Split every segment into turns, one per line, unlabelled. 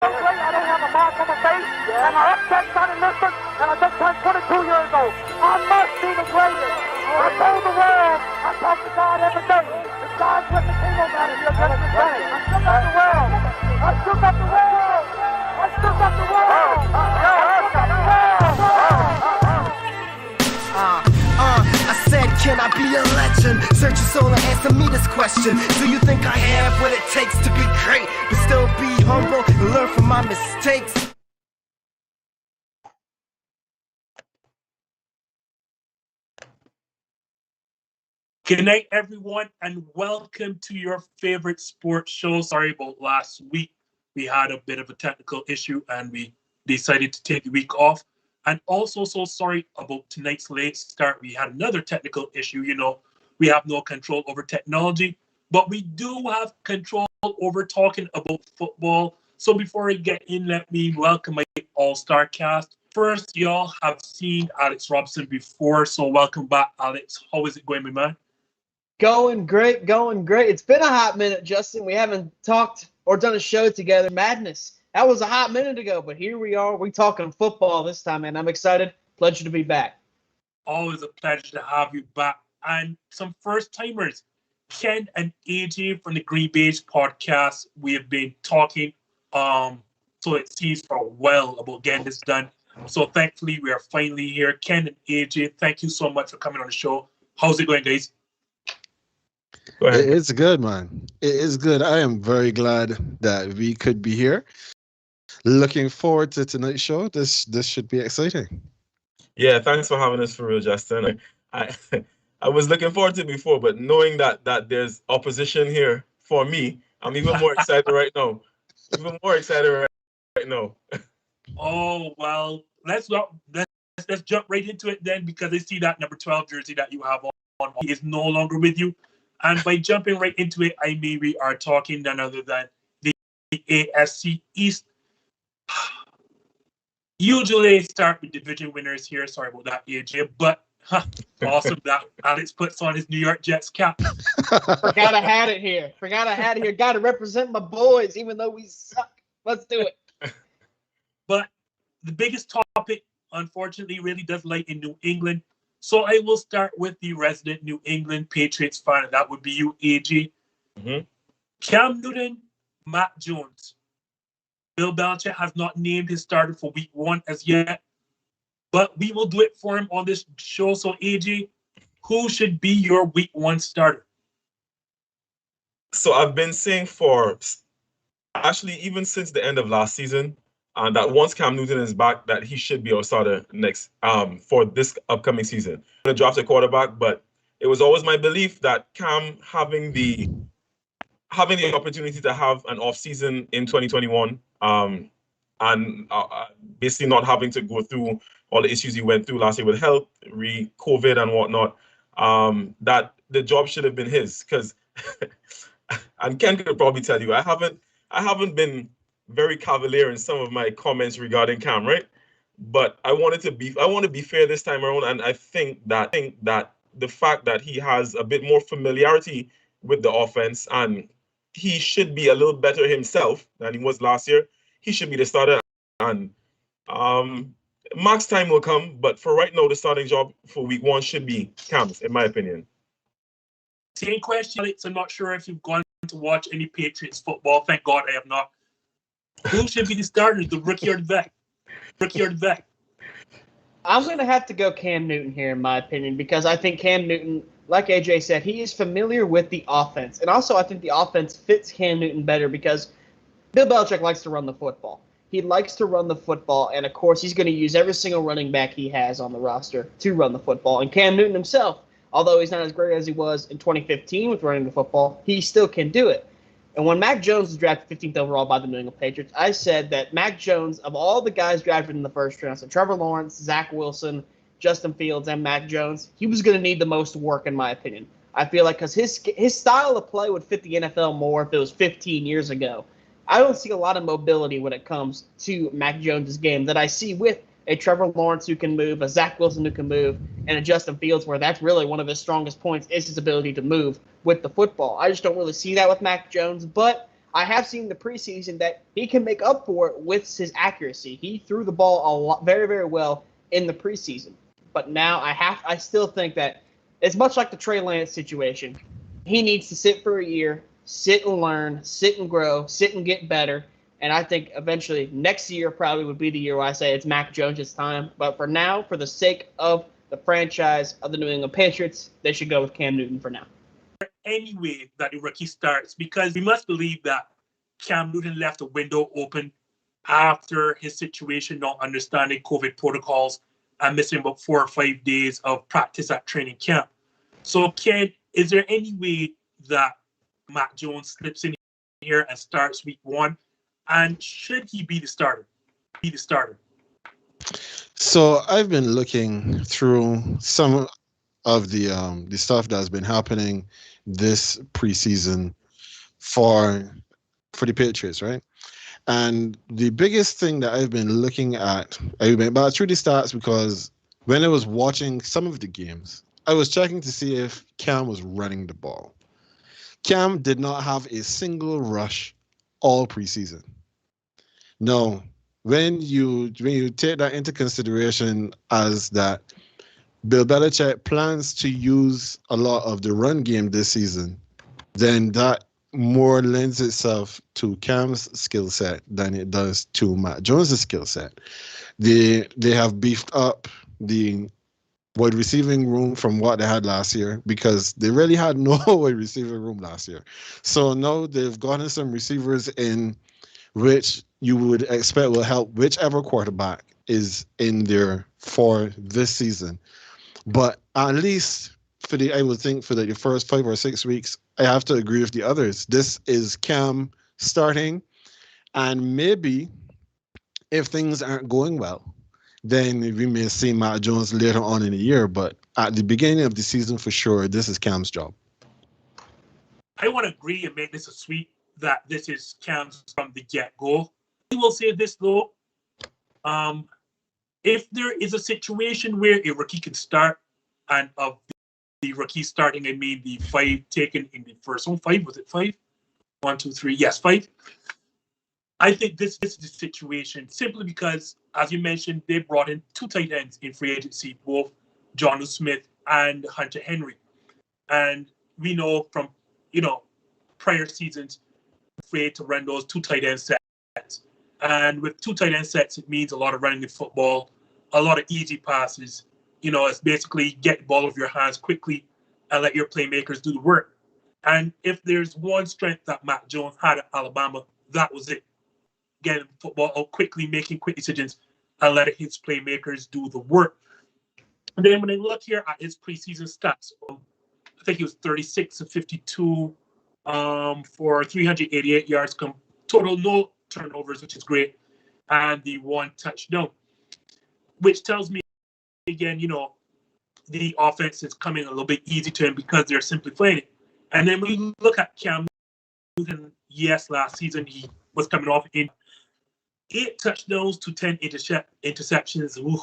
I don't have a mark on my face, and I upset Sonny Liston, and I just turned 22 years old. I must be the greatest. I told the world, I talk to God every day. If God's with the king on that, he'll just the same. I shook up the world. I shook up the world. I shook up the world.
I said, can I be a legend? Search your soul and answer me this question. Do you think I have what it takes to be great, but still be humble and learn from my mistakes?
Good night, everyone, and welcome to your favorite sports show. Sorry about last week. We had a bit of a technical issue, and we decided to take the week off. And also, so sorry about tonight's late start. We had another technical issue. You know, we have no control over technology, but we do have control over talking about football. So before I get in, let me welcome my all-star cast. First, y'all have seen Alex Robson before, so welcome back, Alex. How is it going, my man?
Going great, going great. It's been a hot minute, Justin. We haven't talked or done a show together. Madness. That was a hot minute ago, but here we are. We're talking football this time, and I'm excited. Pleasure to be back.
Always a pleasure to have you back. And some first-timers, Ken and Ajay from the GreenBaje Podcast. We have been talking, so it seems for a while about getting this done. So thankfully, we are finally here. Ken and Ajay, thank you so much for coming on the show. How's it going, guys?
It's good, man. It is good. I am very glad that we could be here. Looking forward to tonight's show. This should be exciting.
Yeah, thanks for having us for real, Justin. I was looking forward to it before, but knowing that there's opposition here for me, I'm even more excited right now.
Oh, well, let's jump right into it then, because I see that number 12 jersey that you have on is no longer with you. And by jumping right into it, we are talking none other than the AFC East. Usually I start with division winners here. Sorry about that, AJ. But awesome that Alex puts on his New York Jets cap.
Forgot I had it here. Got to represent my boys, even though we suck. Let's do it.
But the biggest topic, unfortunately, really does lie in New England. So I will start with the resident New England Patriots fan, and that would be you, AJ.
Mm-hmm.
Cam Newton, Matt Jones. Bill Belichick has not named his starter for week 1 as yet, but we will do it for him on this show. So, AJ, who should be your week 1 starter?
So I've been saying even since the end of last season, that once Cam Newton is back, that he should be our starter next for this upcoming season. I'm going to draft a quarterback, but it was always my belief that Cam having the opportunity to have an off season in 2021, and basically not having to go through all the issues he went through last year with health, COVID and whatnot, that the job should have been his. Because, and Ken could probably tell you, I haven't been very cavalier in some of my comments regarding Cam, right? But I want to be fair this time around, and I think that the fact that he has a bit more familiarity with the offense and he should be a little better himself than he was last year, he should be the starter. And max time will come, but for right now, the starting job for week 1 should be Cam's, in my opinion.
Same question, Alex. I'm not sure if you've gone to watch any Patriots football. Thank God I have not. Who should be the starter, the rookie or the vet?
I'm going to have to go Cam Newton here, in my opinion, because I think Cam Newton, like AJ said, he is familiar with the offense. And also I think the offense fits Cam Newton better because Bill Belichick likes to run the football. He likes to run the football, and, of course, he's going to use every single running back he has on the roster to run the football. And Cam Newton himself, although he's not as great as he was in 2015 with running the football, he still can do it. And when Mac Jones was drafted 15th overall by the New England Patriots, I said that Mac Jones, of all the guys drafted in the first round, so Trevor Lawrence, Zach Wilson, Justin Fields, and Mac Jones, he was going to need the most work, in my opinion. I feel like because his style of play would fit the NFL more if it was 15 years ago. I don't see a lot of mobility when it comes to Mac Jones' game that I see with a Trevor Lawrence who can move, a Zach Wilson who can move, and a Justin Fields where that's really one of his strongest points is his ability to move with the football. I just don't really see that with Mac Jones, but I have seen in the preseason that he can make up for it with his accuracy. He threw the ball a lot, very, very well in the preseason. But now I still think that it's much like the Trey Lance situation. He needs to sit for a year, sit and learn, sit and grow, sit and get better. And I think eventually next year probably would be the year where I say it's Mac Jones' time. But for now, for the sake of the franchise of the New England Patriots, they should go with Cam Newton for now.
Any way that the rookie starts, because we must believe that Cam Newton left a window open after his situation, not understanding COVID protocols and missing about 4 or 5 days of practice at training camp. So, Ken, is there any way that Mac Jones slips in here and starts week 1? And should he be the starter?
So I've been looking through some of the stuff that's been happening this preseason for the Patriots, right? And the biggest thing that I've been looking at, I've been back through the stats because when I was watching some of the games, I was checking to see if Cam was running the ball. Cam did not have a single rush all preseason. No, when you take that into consideration as that Bill Belichick plans to use a lot of the run game this season, then that more lends itself to Cam's skill set than it does to Matt Jones' skill set. They have beefed up the wide receiving room from what they had last year because they really had no wide receiving room last year. So now they've gotten some receivers in which you would expect will help whichever quarterback is in there for this season. But at least I would think for the first 5 or 6 weeks, I have to agree with the others. This is Cam starting, and maybe if things aren't going well, then we may see Matt Jones later on in the year. But at the beginning of the season, for sure, this is Cam's job.
I want to agree and make this a sweep that this is Cam's from the get-go. I will say this, though. If there is a situation where a rookie can start, and of the rookie starting, I mean the 5 taken in the first one. 5, was it 5? 1, 2, 3. Yes, 5. I think this is the situation simply because, as you mentioned, they brought in 2 tight ends in free agency, both Jonnu Smith and Hunter Henry. And we know from, prior seasons, afraid to run those 2 tight end sets. And with 2 tight end sets, it means a lot of running the football, a lot of easy passes. It's basically get the ball off your hands quickly and let your playmakers do the work. And if there's one strength that Mac Jones had at Alabama, that was it. Getting the football out quickly, making quick decisions, and letting his playmakers do the work. And then when I look here at his preseason stats, I think he was 36 of 52 for 388 yards, total no turnovers, which is great, and the 1 touchdown, which tells me, again, the offense is coming a little bit easy to him because they're simply playing it. And then when you look at Cam Newton, yes, last season he was coming off in 8 touchdowns to 10 interceptions. Ooh.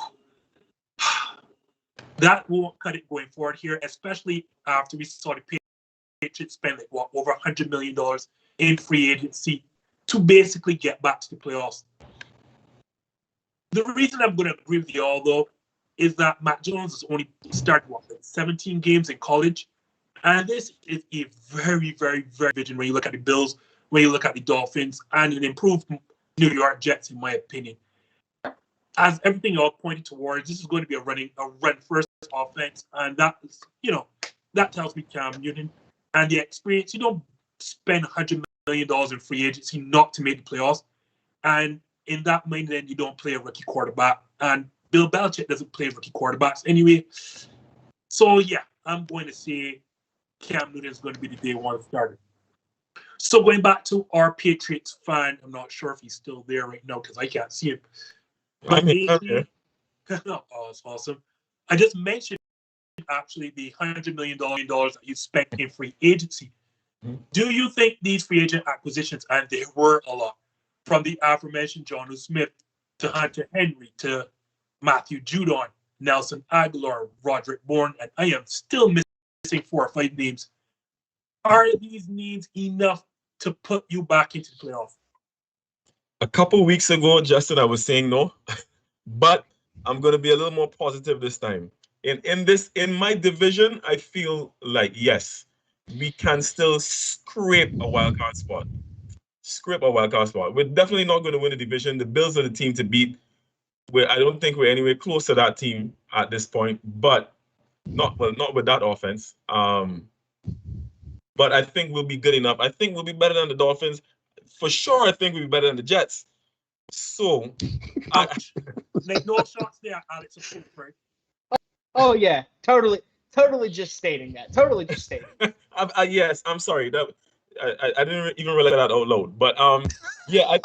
That won't cut it going forward here, especially after we saw the Patriots spend over $100 million in free agency to basically get back to the playoffs. The reason I'm going to agree with you all, though, is that Mac Jones has only started 17 games in college, and this is a very, very, very vision when you look at the Bills, when you look at the Dolphins, and an improved New York Jets, in my opinion. As everything you all pointed towards, this is going to be a run-first offense, and that is, that tells me Cam Newton and the experience. You don't spend $100 million in free agency not to make the playoffs, and in that mind, then you don't play a rookie quarterback, and Bill Belichick doesn't play rookie quarterbacks anyway. So yeah, I'm going to say Cam Newton is going to be the day 1 starter. So going back to our Patriots fan, I'm not sure if he's still there right now because I can't see him. But
Okay.
Oh, that's awesome. I just mentioned actually the $100 million that you spent in free agency.
Mm-hmm.
Do you think these free agent acquisitions, and there were a lot, from the aforementioned Jonnu Smith to Hunter Henry to Matthew Judon, Nelson Aguilar, Roderick Bourne, and I am still missing 4 or 5 names. Are these needs enough to put you back into the playoff?
A couple weeks ago, Justin, I was saying no, but I'm going to be a little more positive this time. In my division, I feel like, yes, we can still scrape a wild card spot. We're definitely not going to win the division. The Bills are the team to beat. I don't think we're anywhere close to that team at this point, but not with that offense. But I think we'll be good enough. I think we'll be better than the Dolphins. For sure, I think we'll be better than the Jets. So,
Like, no shots there, Alex. Right?
Oh yeah, totally just stating that. Totally just stating.
Yes, I'm sorry. That I didn't even realize that out loud. But yeah, I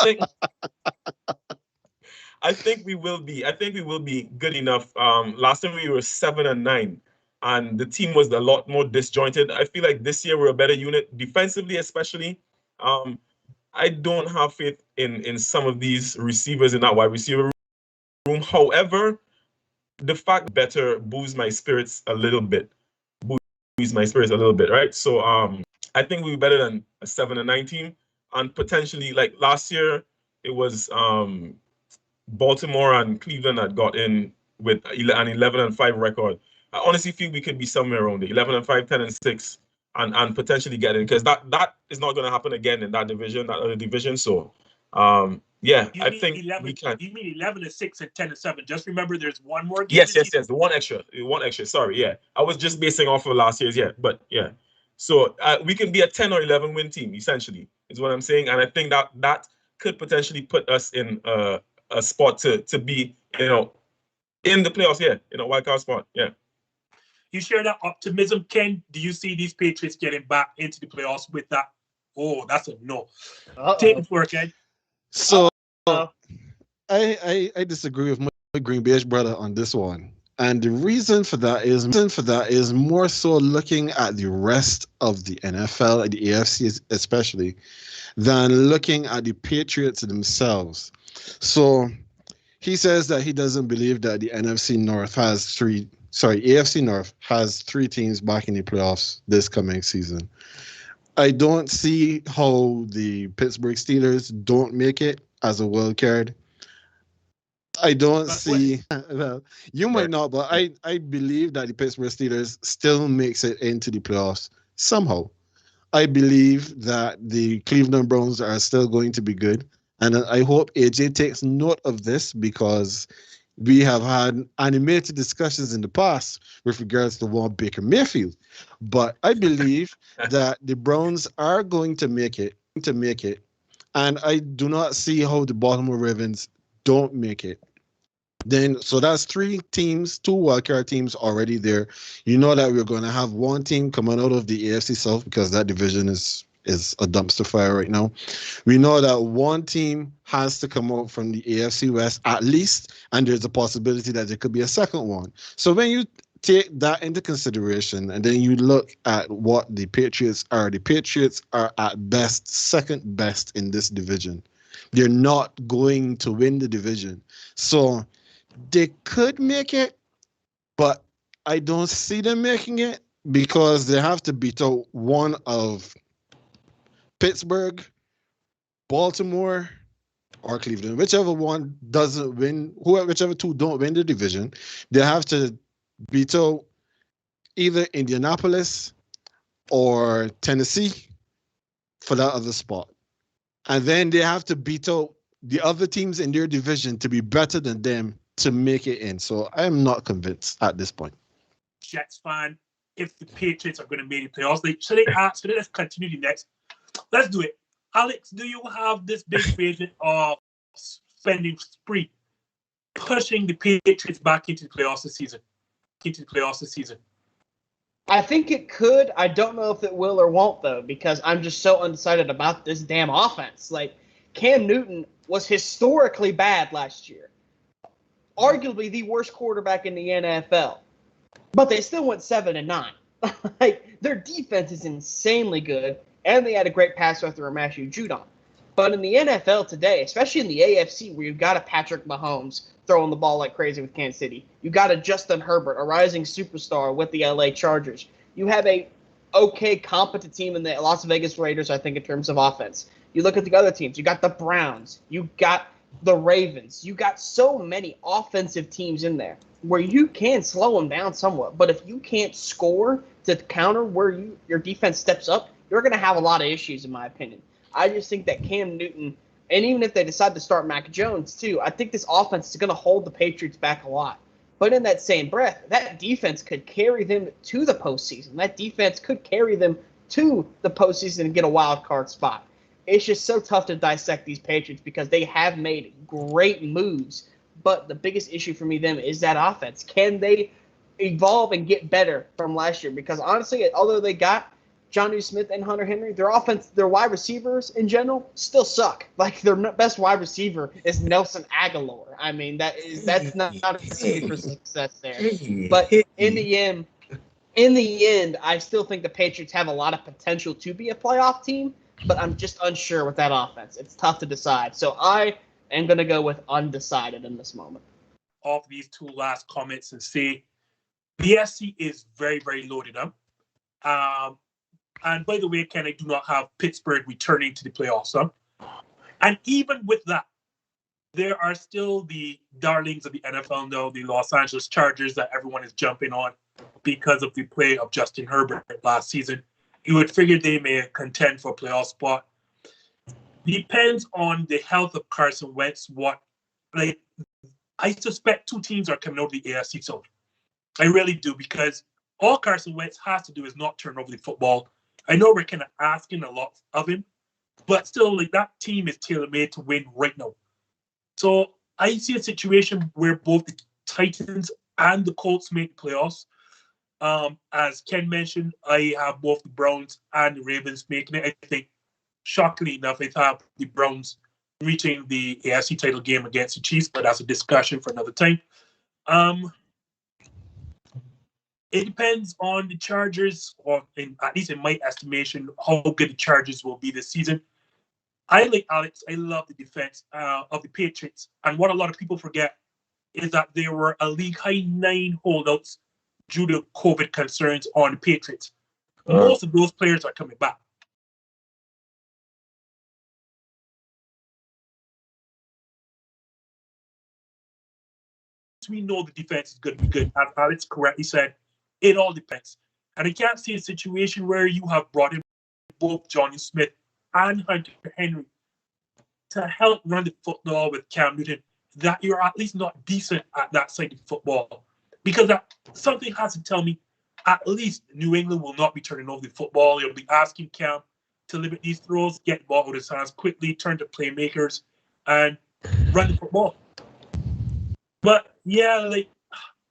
think we will be. I think we will be good enough. Last time we were 7-9, and the team was a lot more disjointed. I feel like this year we're a better unit defensively, especially. I don't have faith in some of these receivers in that wide receiver room. However, the fact better boosts my spirits a little bit. Right? So I think we'll be better than a 7-9 team, and potentially, like last year, it was Baltimore and Cleveland that got in with an 11-5 record. I honestly feel we could be somewhere around the 11-5, 10-6, and potentially get in, because that is not going to happen again in that other division. So, yeah, I think
11,
we can.
You mean 11-6 and 10-7? Just remember, there's one more game.
Yes. The one extra. Sorry, yeah. I was just basing off of last year's, yeah. But yeah, so we can be a 10 or 11 win team, essentially, is what I'm saying, and I think that could potentially put us in a spot to be, in the playoffs, yeah, in a wild card spot, yeah.
You share that optimism, Ken? Do you see these Patriots getting back into the playoffs with that? Oh, that's a no. Take it for it, Ken.
So I disagree with my GreenBaje brother on this one. And the reason for that is more so looking at the rest of the NFL, the AFC especially, than looking at the Patriots themselves. So he says that he doesn't believe that the AFC North has three teams back in the playoffs this coming season. I don't see how the Pittsburgh Steelers don't make it as a wild card. I don't see. Well, you might not, but I believe that the Pittsburgh Steelers still makes it into the playoffs somehow. I believe that the Cleveland Browns are still going to be good, and I hope AJ takes note of this, because we have had animated discussions in the past with regards to one Baker Mayfield. But I believe that the Browns are going to make it, and I do not see how the Baltimore Ravens don't make it. Then, so that's three teams, two wildcard teams already there. You know that we're going to have one team coming out of the AFC South, because that division is a dumpster fire right now. We know that one team has to come out from the AFC West at least, and there's a possibility that there could be a second one. So when you take that into consideration, and then you look at what the Patriots are at best second best in this division. They're not going to win the division. So they could make it, but I don't see them making it, because they have to beat out one of Pittsburgh, Baltimore, or Cleveland. Whichever one doesn't win, whichever two don't win the division, they have to beat out either Indianapolis or Tennessee for that other spot. And then they have to beat out the other teams in their division to be better than them to make it in. So I am not convinced at this point.
Jets fan, if the Patriots are going to make the playoffs, let's continue the next. Let's do it. Alex, do you have this big vision of spending spree, pushing the Patriots back into the playoffs this season?
I think it could. I don't know if it will or won't, though, because I'm just so undecided about this damn offense. Like, Cam Newton was historically bad last year. Arguably the worst quarterback in the NFL. But they still went 7-9. Like, their defense is insanely good, and they had a great pass rusher in Matthew Judon. But in the NFL today, especially in the AFC, where you've got a Patrick Mahomes throwing the ball like crazy with Kansas City, you got a Justin Herbert, a rising superstar with the LA Chargers. You have a okay, competent team in the Las Vegas Raiders, I think, in terms of offense. You look at the other teams. You got the Browns. You got the Ravens. You got so many offensive teams in there where you can slow them down somewhat. But if you can't score to counter where your defense steps up, you're going to have a lot of issues, in my opinion. I just think that Cam Newton, and even if they decide to start Mac Jones too, I think this offense is going to hold the Patriots back a lot. But in that same breath, that defense could carry them to the postseason. That defense could carry them to the postseason and get a wild card spot. It's just so tough to dissect these Patriots because they have made great moves. But the biggest issue for me then is that offense. Can they evolve and get better from last year? Because honestly, although they got Jonnu Smith and Hunter Henry, their offense, their wide receivers in general still suck. Like their best wide receiver is Nelson Aguilar. I mean, that's not a recipe for success there. But in the end, I still think the Patriots have a lot of potential to be a playoff team, but I'm just unsure with that offense. It's tough to decide. So I am going to go with undecided in this moment.
Off these two last comments and say the SC is very, very loaded up. And by the way, Ken, I do not have Pittsburgh returning to the playoffs. Huh? And even with that, there are still the darlings of the NFL now, the Los Angeles Chargers that everyone is jumping on because of the play of Justin Herbert last season. You would figure they may contend for a playoff spot. Depends on the health of Carson Wentz. I suspect two teams are coming out of the AFC South. I really do, because all Carson Wentz has to do is not turn over the football. I know we're kind of asking a lot of him, but still, that team is tailor-made to win right now. So I see a situation where both the Titans and the Colts make the playoffs. As Ken mentioned, I have both the Browns and the Ravens making it. I think, shockingly enough, I have the Browns reaching the AFC title game against the Chiefs, but that's a discussion for another time. It depends on the Chargers, or at least in my estimation, how good the Chargers will be this season. I like Alex. I love the defense of the Patriots. And what a lot of people forget is that there were a league-high 9 holdouts due to COVID concerns on the Patriots. Most of those players are coming back. We know the defense is going to be good. As Alex correctly said, it all depends. And I can't see a situation where you have brought in both Jonnu Smith and Hunter Henry to help run the football with Cam Newton, that you're at least not decent at that side of football. Because something has to tell me at least New England will not be turning over the football. They'll be asking Cam to limit these throws, get the ball out of his hands quickly, turn to playmakers, and run the football. But yeah,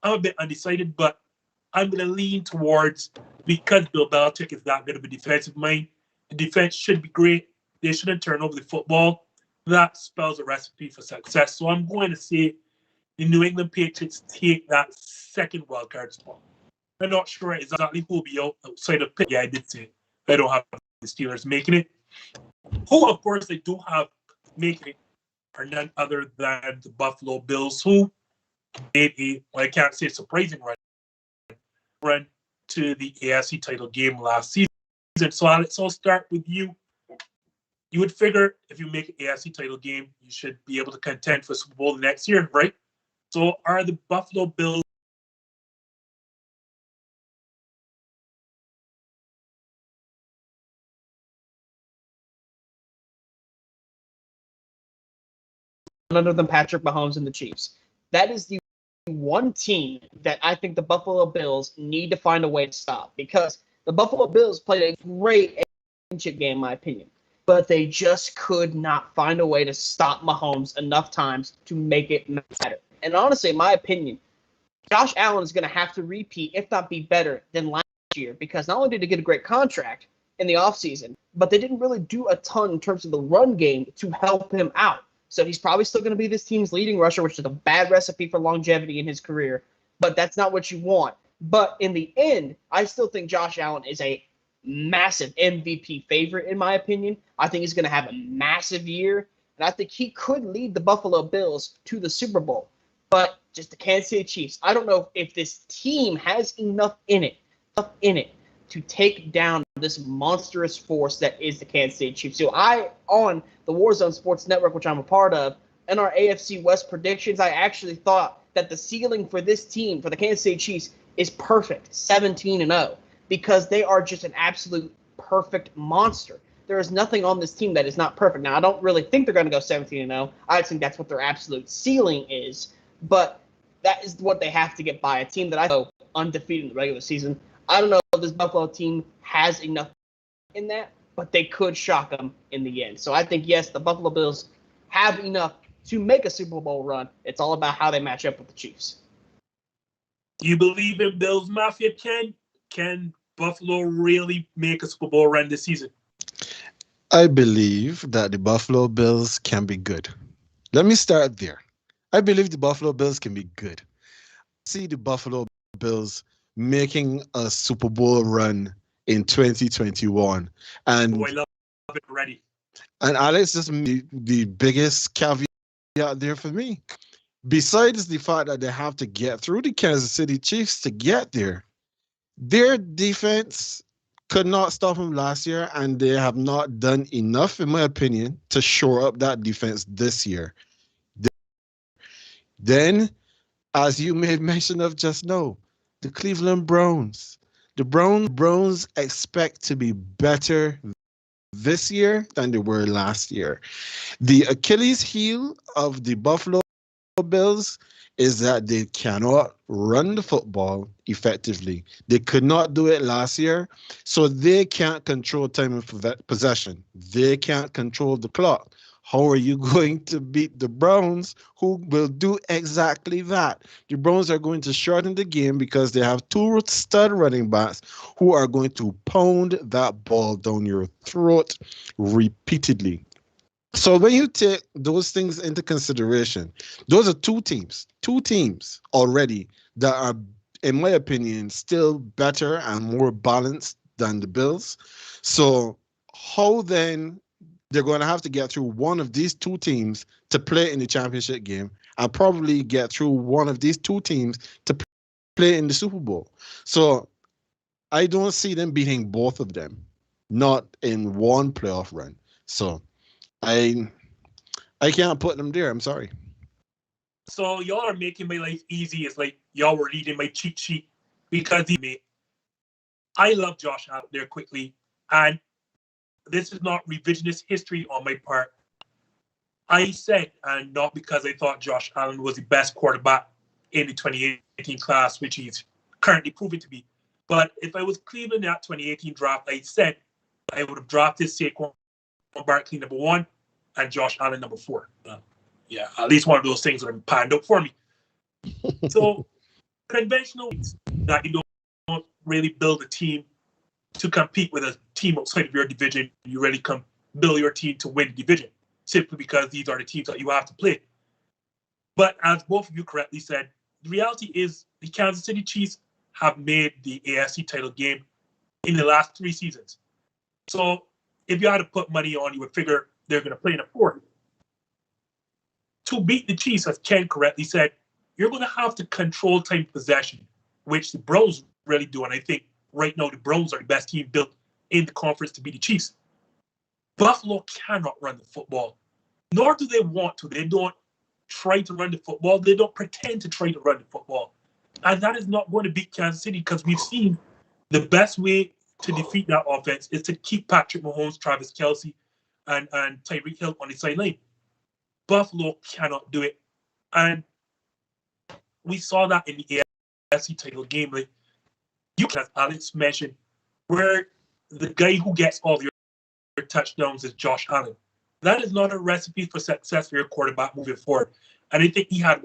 I'm a bit undecided, but I'm going to lean towards, because Bill Belichick is that good of a defensive mind, the defense should be great. They shouldn't turn over the football. That spells a recipe for success. So I'm going to say the New England Patriots take that second wildcard spot. I'm not sure exactly who will be outside of pick. Yeah, I did say I don't have the Steelers making it. Who, of course, I do have making it are none other than the Buffalo Bills, who made I can't say surprising run to the AFC title game last season. So Alex, I'll start with you. You would figure if you make an AFC title game, you should be able to contend for Super Bowl next year, right? So are the Buffalo Bills
other than Patrick Mahomes and the Chiefs? That is the one team that I think the Buffalo Bills need to find a way to stop, because the Buffalo Bills played a great championship game, in my opinion, but they just could not find a way to stop Mahomes enough times to make it matter. And honestly, in my opinion, Josh Allen is going to have to repeat, if not be better than last year, because not only did he get a great contract in the offseason, but they didn't really do a ton in terms of the run game to help him out. So he's probably still going to be this team's leading rusher, which is a bad recipe for longevity in his career. But that's not what you want. But in the end, I still think Josh Allen is a massive MVP favorite, in my opinion. I think he's going to have a massive year. And I think he could lead the Buffalo Bills to the Super Bowl. But just the Kansas City Chiefs, I don't know if this team has enough in it to take down this monstrous force that is the Kansas City Chiefs. So on the Warzone Sports Network, which I'm a part of, in our AFC West predictions, I actually thought that the ceiling for this team, for the Kansas City Chiefs, is perfect, 17-0, because they are just an absolute perfect monster. There is nothing on this team that is not perfect. Now, I don't really think they're going to go 17-0. I think that's what their absolute ceiling is, but that is what they have to get by, a team that I know undefeated in the regular season. I don't know if this Buffalo team has enough in that, but they could shock them in the end. So I think, yes, the Buffalo Bills have enough to make a Super Bowl run. It's all about how they match up with the Chiefs.
You believe in Bills Mafia, Ken? Can Buffalo really make a Super Bowl run this season?
I believe that the Buffalo Bills can be good. Let me start there. I believe the Buffalo Bills can be good. See the Buffalo Bills making a Super Bowl run in 2021. And
I love it already.
And Alex, just the biggest caveat there for me. Besides the fact that they have to get through the Kansas City Chiefs to get there, their defense could not stop them last year, and they have not done enough, in my opinion, to shore up that defense this year. Then, as you made mention of just now, the Cleveland Browns. The Browns expect to be better this year than they were last year. The Achilles heel of the Buffalo Bills is that they cannot run the football effectively. They could not do it last year, so they can't control time of possession. They can't control the clock. How are you going to beat the Browns, who will do exactly that? The Browns are going to shorten the game because they have two stud running backs who are going to pound that ball down your throat repeatedly. So when you take those things into consideration, those are two teams already that are, in my opinion, still better and more balanced than the Bills. So how then they're going to have to get through one of these two teams to play in the championship game, and probably get through one of these two teams to play in the Super Bowl. So I don't see them beating both of them, not in one playoff run. So I can't put them there. I'm sorry.
So y'all are making my life easy. It's like y'all were reading my cheat sheet, because I love Josh out there quickly, and this is not revisionist history on my part. I said, and not because I thought Josh Allen was the best quarterback in the 2018 class, which he's currently proven to be. But if I was Cleveland in that 2018 draft, I said I would have drafted Saquon Barkley number 1 and Josh Allen number 4. Yeah, at least one of those things would have panned out for me. So conventional is that you don't really build a team to compete with a team outside of your division. You really build your team to win the division, simply because these are the teams that you have to play. But as both of you correctly said, the reality is the Kansas City Chiefs have made the AFC title game in the last 3 seasons. So if you had to put money on, you would figure they're going to play in a 4th. To beat the Chiefs, as Ken correctly said, you're going to have to control time possession, which the Browns really do. And I think right now the Browns are the best team built in the conference to beat the Chiefs. Buffalo cannot run the football, nor do they want to. They don't try to run the football. They don't pretend to try to run the football. And that is not going to beat Kansas City, because we've seen the best way to defeat that offense is to keep Patrick Mahomes, Travis Kelce, and Tyreek Hill on the sideline. Buffalo cannot do it. And we saw that in the AFC title game. Like, you can, as Alex mentioned, where the guy who gets all your touchdowns is Josh Allen. That is not a recipe for success for your quarterback moving forward. And I think he had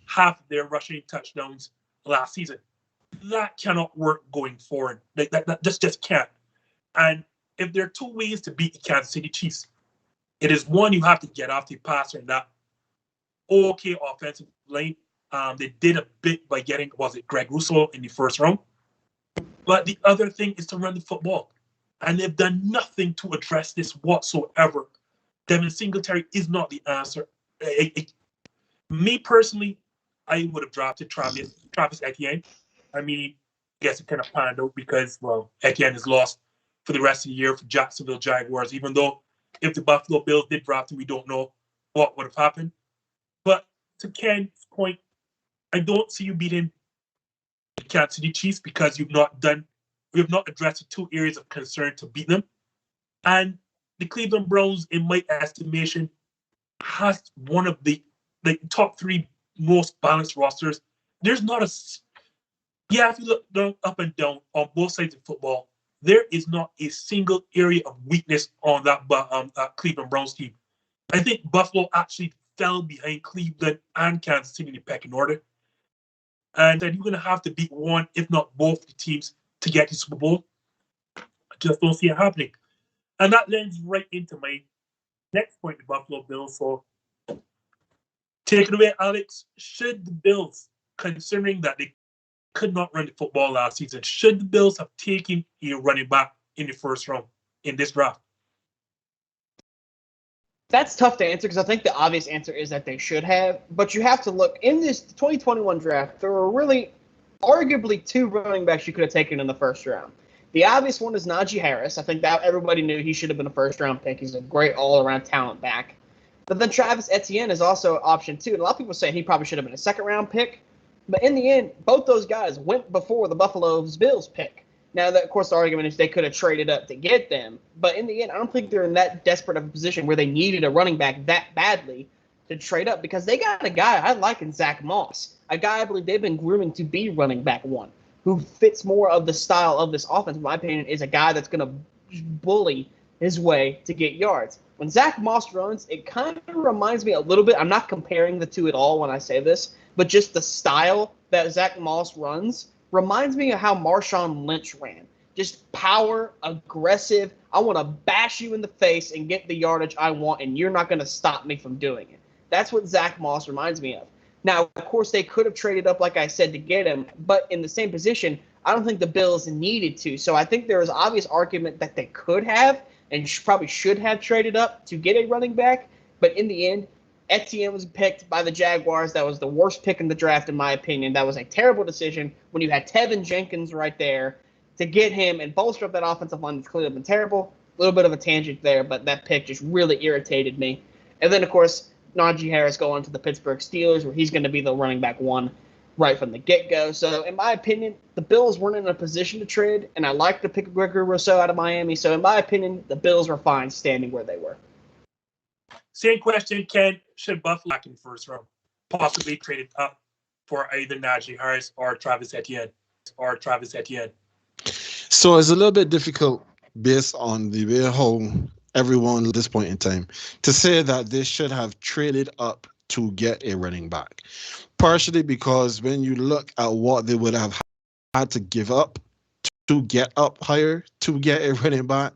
half of their rushing touchdowns last season. That cannot work going forward. That just can't. And if there are 2 ways to beat the Kansas City Chiefs, it is one, you have to get off the passer in that okay offensive line. They did a bit by getting, Greg Rousseau in the 1st round. But the other thing is to run the football. And they've done nothing to address this whatsoever. Devin Singletary is not the answer. Me personally, I would have drafted Travis Etienne. I mean, guess it kind of panned out because, well, Etienne is lost for the rest of the year for Jacksonville Jaguars, even though if the Buffalo Bills did draft him, we don't know what would have happened. But to Ken's point, I don't see you beating the Kansas City Chiefs because we have not addressed the two areas of concern to beat them. And the Cleveland Browns, in my estimation, has one of the top three most balanced rosters. There's not if you look down, up and down on both sides of football, there is not a single area of weakness on that Cleveland Browns team. I think Buffalo actually fell behind Cleveland and Kansas City in the pecking order. And then you're going to have to beat one, if not both, the teams to get to Super Bowl. I just don't see it happening. And that lends right into my next point, the Buffalo Bills. So take it away, Alex. Should the Bills, considering that they could not run the football last season, should the Bills have taken a running back in the first round in this draft?
That's tough to answer because I think the obvious answer is that they should have. But you have to look, in this 2021 draft, there were really arguably two running backs you could have taken in the first round. The obvious one is Nagee Harris. I think that everybody knew he should have been a first-round pick. He's a great all-around talent back. But then Travis Etienne is also an option, too. And a lot of people say he probably should have been a second-round pick. But in the end, both those guys went before the Buffalo Bills pick. Now, of course, the argument is they could have traded up to get them. But in the end, I don't think they're in that desperate of a position where they needed a running back that badly to trade up because they got a guy I like in Zach Moss, a guy I believe they've been grooming to be running back one, who fits more of the style of this offense, in my opinion, is a guy that's going to bully his way to get yards. When Zach Moss runs, it kind of reminds me a little bit, I'm not comparing the two at all when I say this, but just the style that Zach Moss runs reminds me of how Marshawn Lynch ran. Just power, aggressive, I want to bash you in the face and get the yardage I want, and you're not going to stop me from doing it. That's what Zach Moss reminds me of. Now, of course, they could have traded up, like I said, to get him, but in the same position, I don't think the Bills needed to. So I think there is obvious argument that they could have and probably should have traded up to get a running back. But in the end, Etienne was picked by the Jaguars. That was the worst pick in the draft, in my opinion. That was a terrible decision when you had Tevin Jenkins right there to get him and bolster up that offensive line that's clearly been terrible. A little bit of a tangent there, but that pick just really irritated me. And then, of course, Nagee Harris going to the Pittsburgh Steelers, where he's going to be the running back one right from the get-go. So, in my opinion, the Bills weren't in a position to trade, and I like to pick Gregory Rousseau out of Miami. So, in my opinion, the Bills were fine standing where they were.
Same question, Ken. Should Buffalo back in the first round possibly traded up for either Nagee Harris or Travis Etienne?
So it's a little bit difficult based on the way how everyone at this point in time to say that they should have traded up to get a running back. Partially because when you look at what they would have had to give up to get up higher to get a running back,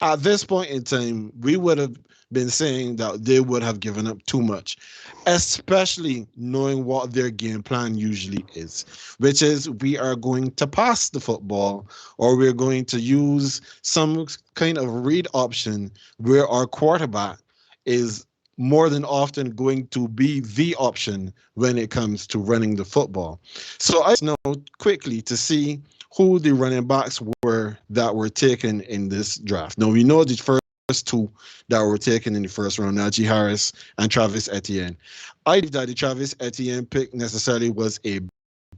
at this point in time, we would have been saying that they would have given up too much, especially knowing what their game plan usually is, which is we are going to pass the football or we're going to use some kind of read option where our quarterback is more than often going to be the option when it comes to running the football. So I know quickly to see who the running backs were that were taken in this draft. Now, we know the first two that were taken in the first round, Nagee Harris and Travis Etienne. I think that the Travis Etienne pick necessarily was a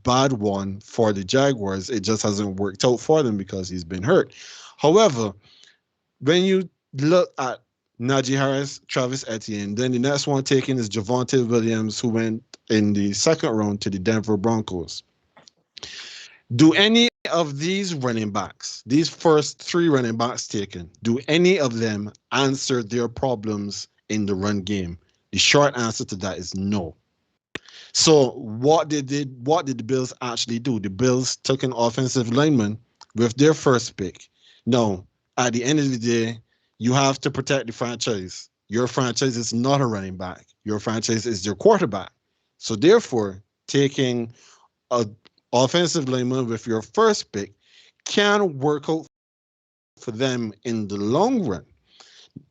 bad one for the Jaguars. It just hasn't worked out for them because he's been hurt. However, when you look at Nagee Harris, Travis Etienne, then the next one taken is Javonte Williams, who went in the second round to the Denver Broncos. Do any of these running backs, these first three running backs taken, do any of them answer their problems in the run game? The short answer to that is no. So what did the Bills actually do? The Bills took an offensive lineman with their first pick. Now, at the end of the day, you have to protect the franchise. Your franchise is not a running back. Your franchise is your quarterback. So therefore, taking a offensive lineman with your first pick can work out for them in the long run.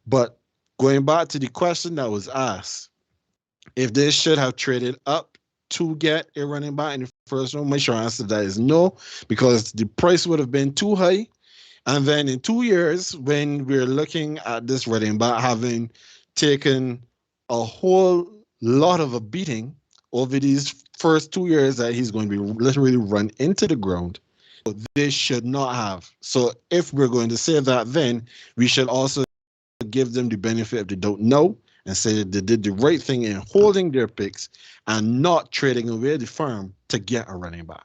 But going back to the question that was asked, if they should have traded up to get a running back in the first round? My short answer to that is no, because the price would have been too high. And then in 2 years, when we're looking at this running back having taken a whole lot of a beating over these first 2 years that he's going to be literally run into the ground, they should not have. So if we're going to say that, then we should also give them the benefit of the doubt now and say that they did the right thing in holding their picks and not trading away the farm to get a running back.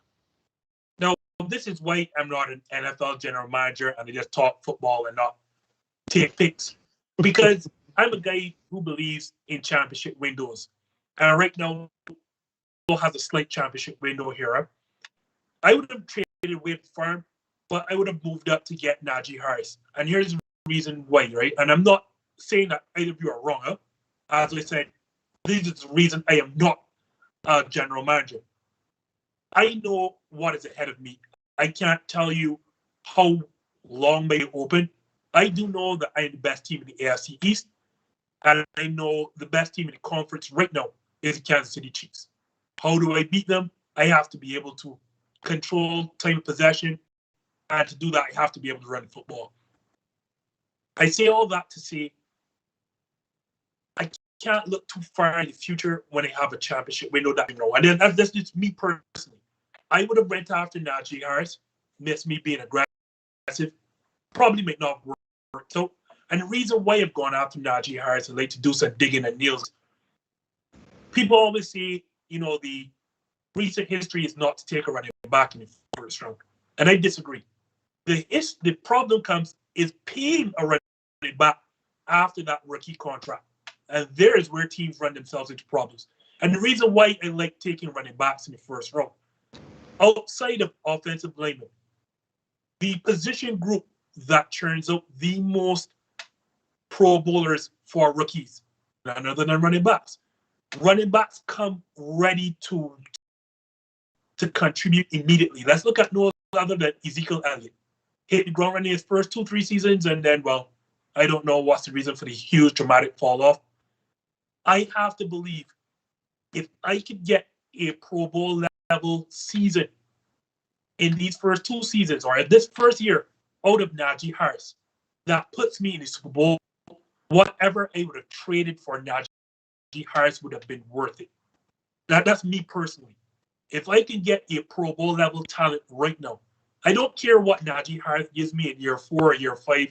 Now, this is why I'm not an NFL general manager and I just talk football and not take picks. Because I'm a guy who believes in championship windows. And right now, has a slight championship window here. I would have traded away the farm, but I would have moved up to get Nagee Harris. And here's the reason why, right? And I'm not saying that either of you are wrong. Huh? As I said, this is the reason I am not a general manager. I know what is ahead of me. I can't tell you how long may open. I do know that I am the best team in the AFC East, and I know the best team in the conference right now is the Kansas City Chiefs. How do I beat them? I have to be able to control time of possession, and to do that, I have to be able to run the football. I say all that to say I can't look too far in the future when I have a championship window that I know. And then that's just me personally. I would have went after Nagee Harris, missed me being aggressive, probably might not work. So, and the reason why I've gone after Nagee Harris, I like to do some digging and nails. People always say, the recent history is not to take a running back in the first round. And I disagree. The problem comes is paying a running back after that rookie contract. And there is where teams run themselves into problems. And the reason why I like taking running backs in the first round, outside of offensive linemen, the position group that churns out the most Pro Bowlers for rookies, none other than running backs. Running backs come ready to contribute immediately. Let's look at no other than Ezekiel Elliott. Hit the ground running his first 2-3 seasons, and then, well, I don't know what's the reason for the huge dramatic fall off. I have to believe if I could get a Pro Bowl level season in these first 2 seasons, or in this first year out of Nagee Harris, that puts me in the Super Bowl. Whatever I would have traded for Nagee Harris would have been worth it. That's me personally. If I can get a Pro Bowl level talent right now, I don't care what Nagee Harris gives me in year 4 or year 5,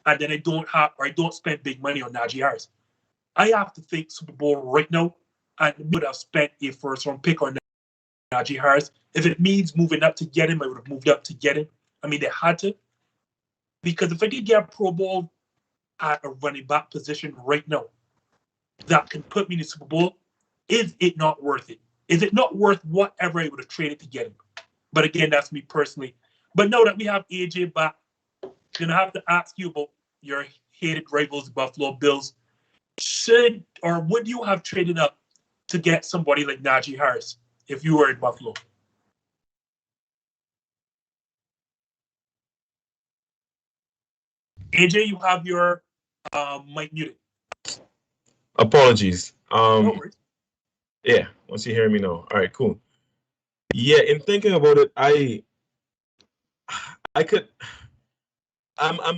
and then I don't spend big money on Nagee Harris. I have to think Super Bowl right now, and would have spent a first round pick on Nagee Harris. If it means moving up to get him, I would have moved up to get him. I mean, they had to. Because if I could get a Pro Bowl at a running back position right now that can put me in the Super Bowl, is it not worth it? Is it not worth whatever I would have traded to get him? But again, that's me personally. But now that we have AJ back, I'm going to have to ask you about your hated rivals, Buffalo Bills. Should or would you have traded up to get somebody like Nagee Harris if you were in Buffalo? AJ, you have your mic muted.
Apologies.
No worries.
Yeah, once you hear me now. All right, cool. Yeah, in thinking about it, I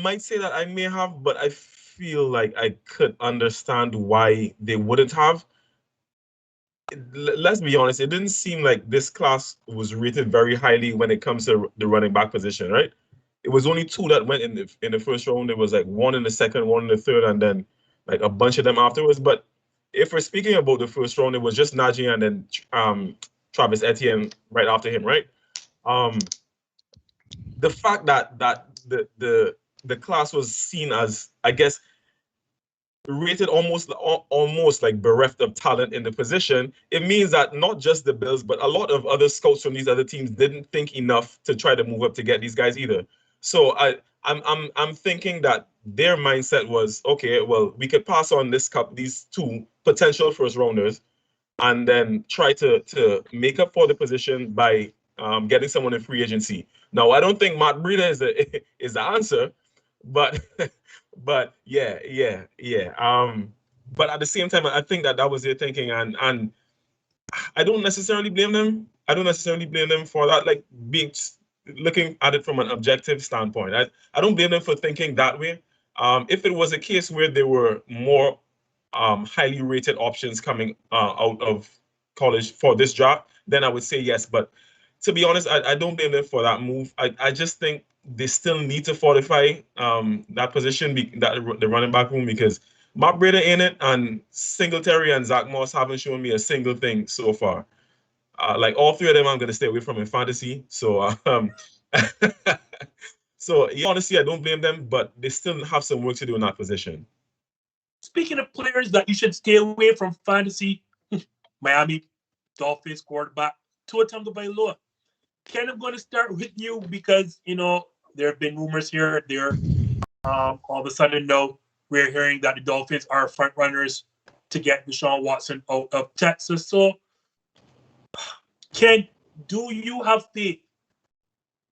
might say that I may have, but I feel like I could understand why they wouldn't have. Let's be honest, it didn't seem like this class was rated very highly when it comes to the running back position, right? It was only 2 that went in the first round. There was like 1 in the second, 1 in the third, and then like a bunch of them afterwards. But if we're speaking about the first round, it was just Nagee and then Travis Etienne right after him, right? The fact that the class was seen as, I guess, rated almost like bereft of talent in the position, it means that not just the Bills, but a lot of other scouts from these other teams didn't think enough to try to move up to get these guys either. So I'm thinking that their mindset was, okay, well, we could pass on these 2 potential first rounders, and then try to make up for the position by getting someone in free agency. Now, I don't think Matt Breida is the answer, but yeah. But at the same time, I think that was their thinking, and I don't necessarily blame them. I don't necessarily blame them for that. Like looking at it from an objective standpoint, I don't blame them for thinking that way. If it was a case where there were more highly rated options coming out of college for this draft, then I would say yes. But to be honest, I don't blame them for that move. I just think they still need to fortify that position, the running back room, because Matt Breida in it, and Singletary and Zach Moss haven't shown me a single thing so far. Like all three of them, I'm going to stay away from in fantasy. So, so yeah, honestly, I don't blame them, but they still have some work to do in that position.
Speaking of players that you should stay away from fantasy, Miami Dolphins quarterback Tua Tagovailoa. Ken, I'm going to start with you because, there have been rumors here or there. All of a sudden, no, we're hearing that the Dolphins are front runners to get Deshaun Watson out of Texas. So, Ken, do you have faith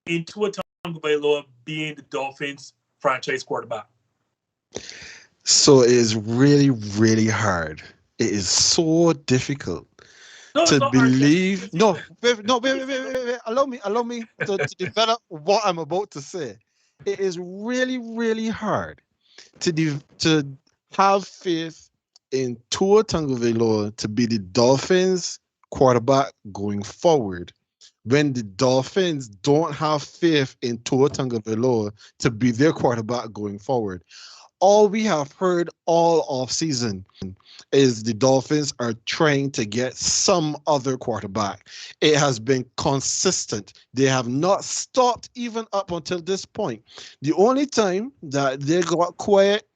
in Tua Tagovailoa being the Dolphins franchise quarterback?
So it is really, really hard. It is so difficult to believe. Wait. Allow me to develop what I'm about to say. It is really, really hard to have faith in Tua Tagovailoa to be the Dolphins quarterback going forward when the Dolphins don't have faith in Tua Tagovailoa to be their quarterback going forward. All we have heard all offseason is the Dolphins are trying to get some other quarterback. It has been consistent. They have not stopped even up until this point. The only time that they got quiet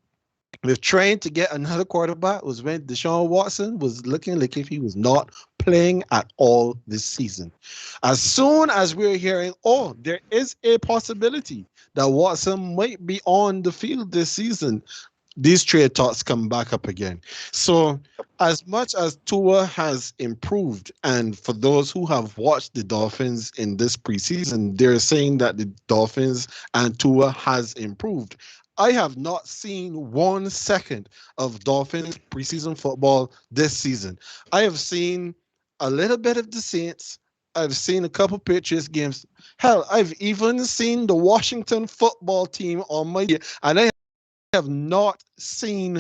with trying to get another quarterback was when Deshaun Watson was looking like if he was not playing at all this season. As soon as we're hearing, there is a possibility that Watson might be on the field this season, these trade talks come back up again. So as much as Tua has improved, and for those who have watched the Dolphins in this preseason, they're saying that the Dolphins and Tua has improved. I have not seen 1 second of Dolphins preseason football this season. I have seen a little bit of the Saints. I've seen a couple Patriots games. Hell, I've even seen the Washington football team on my, and I have not seen.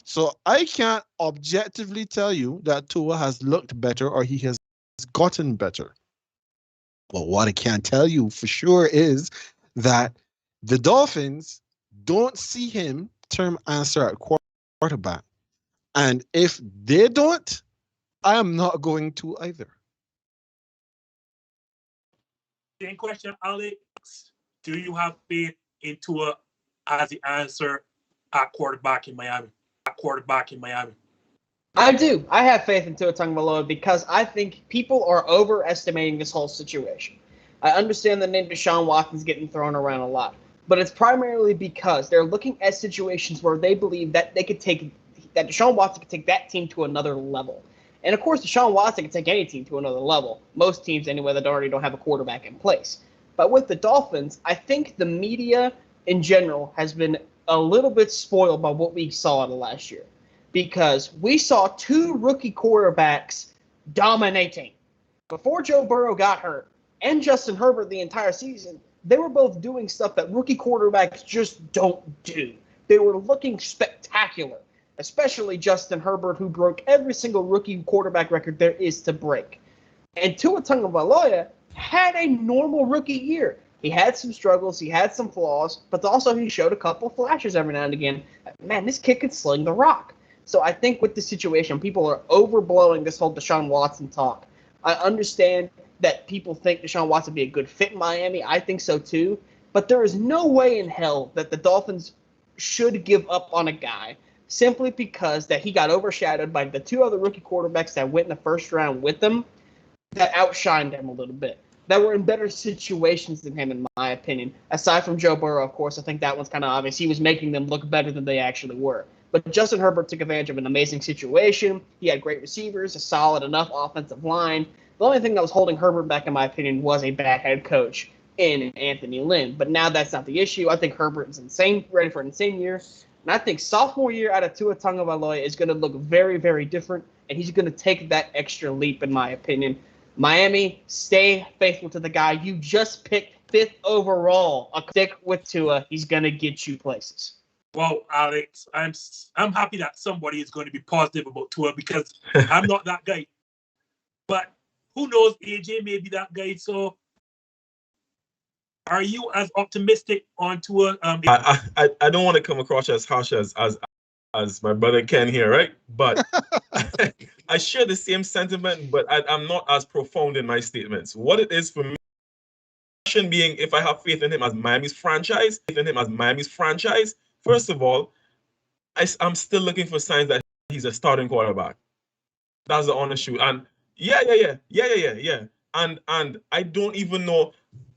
So I can't objectively tell you that Tua has looked better or he has gotten better. But what I can tell you for sure is that the Dolphins don't see him term answer at quarterback. And if they don't, I am not going to either.
Same question, Alex. Do you have faith in Tua as the answer at quarterback in Miami?
I do. I have faith in Tua Tagovailoa because I think people are overestimating this whole situation. I understand the name Deshaun Watson's getting thrown around a lot, but it's primarily because they're looking at situations where they believe that that Deshaun Watson could take that team to another level. And of course, Deshaun Watson can take any team to another level. Most teams, anyway, that already don't have a quarterback in place. But with the Dolphins, I think the media in general has been a little bit spoiled by what we saw in the last year. Because we saw two rookie quarterbacks dominating. Before Joe Burrow got hurt and Justin Herbert the entire season, they were both doing stuff that rookie quarterbacks just don't do. They were looking spectacular. Especially Justin Herbert, who broke every single rookie quarterback record there is to break. And Tua Tagovailoa had a normal rookie year. He had some struggles, he had some flaws, but also he showed a couple flashes every now and again. Man, this kid could sling the rock. So I think with the situation, people are overblowing this whole Deshaun Watson talk. I understand that people think Deshaun Watson would be a good fit in Miami. I think so too. But there is no way in hell that the Dolphins should give up on a guy simply because that he got overshadowed by the two other rookie quarterbacks that went in the first round with him that outshined him a little bit, that were in better situations than him, in my opinion. Aside from Joe Burrow, of course, I think that one's kind of obvious. He was making them look better than they actually were. But Justin Herbert took advantage of an amazing situation. He had great receivers, a solid enough offensive line. The only thing that was holding Herbert back, in my opinion, was a bad head coach in Anthony Lynn. But now that's not the issue. I think Herbert is ready for an insane year. And I think sophomore year out of Tua Tagovailoa is going to look very, very different, and he's going to take that extra leap, in my opinion. Miami, stay faithful to the guy you just picked 5th overall. Stick with Tua. He's going to get you places.
Well, Alex, I'm happy that somebody is going to be positive about Tua because I'm not that guy. But who knows? AJ may be that guy. So, are you as optimistic on Tua?
I don't want to come across as harsh as my brother Ken here, right? But I share the same sentiment, but I'm not as profound in my statements. What it is for me, being if I have faith in him as Miami's franchise, first of all, I'm still looking for signs that he's a starting quarterback. That's the honest truth. And yeah. And I don't even know.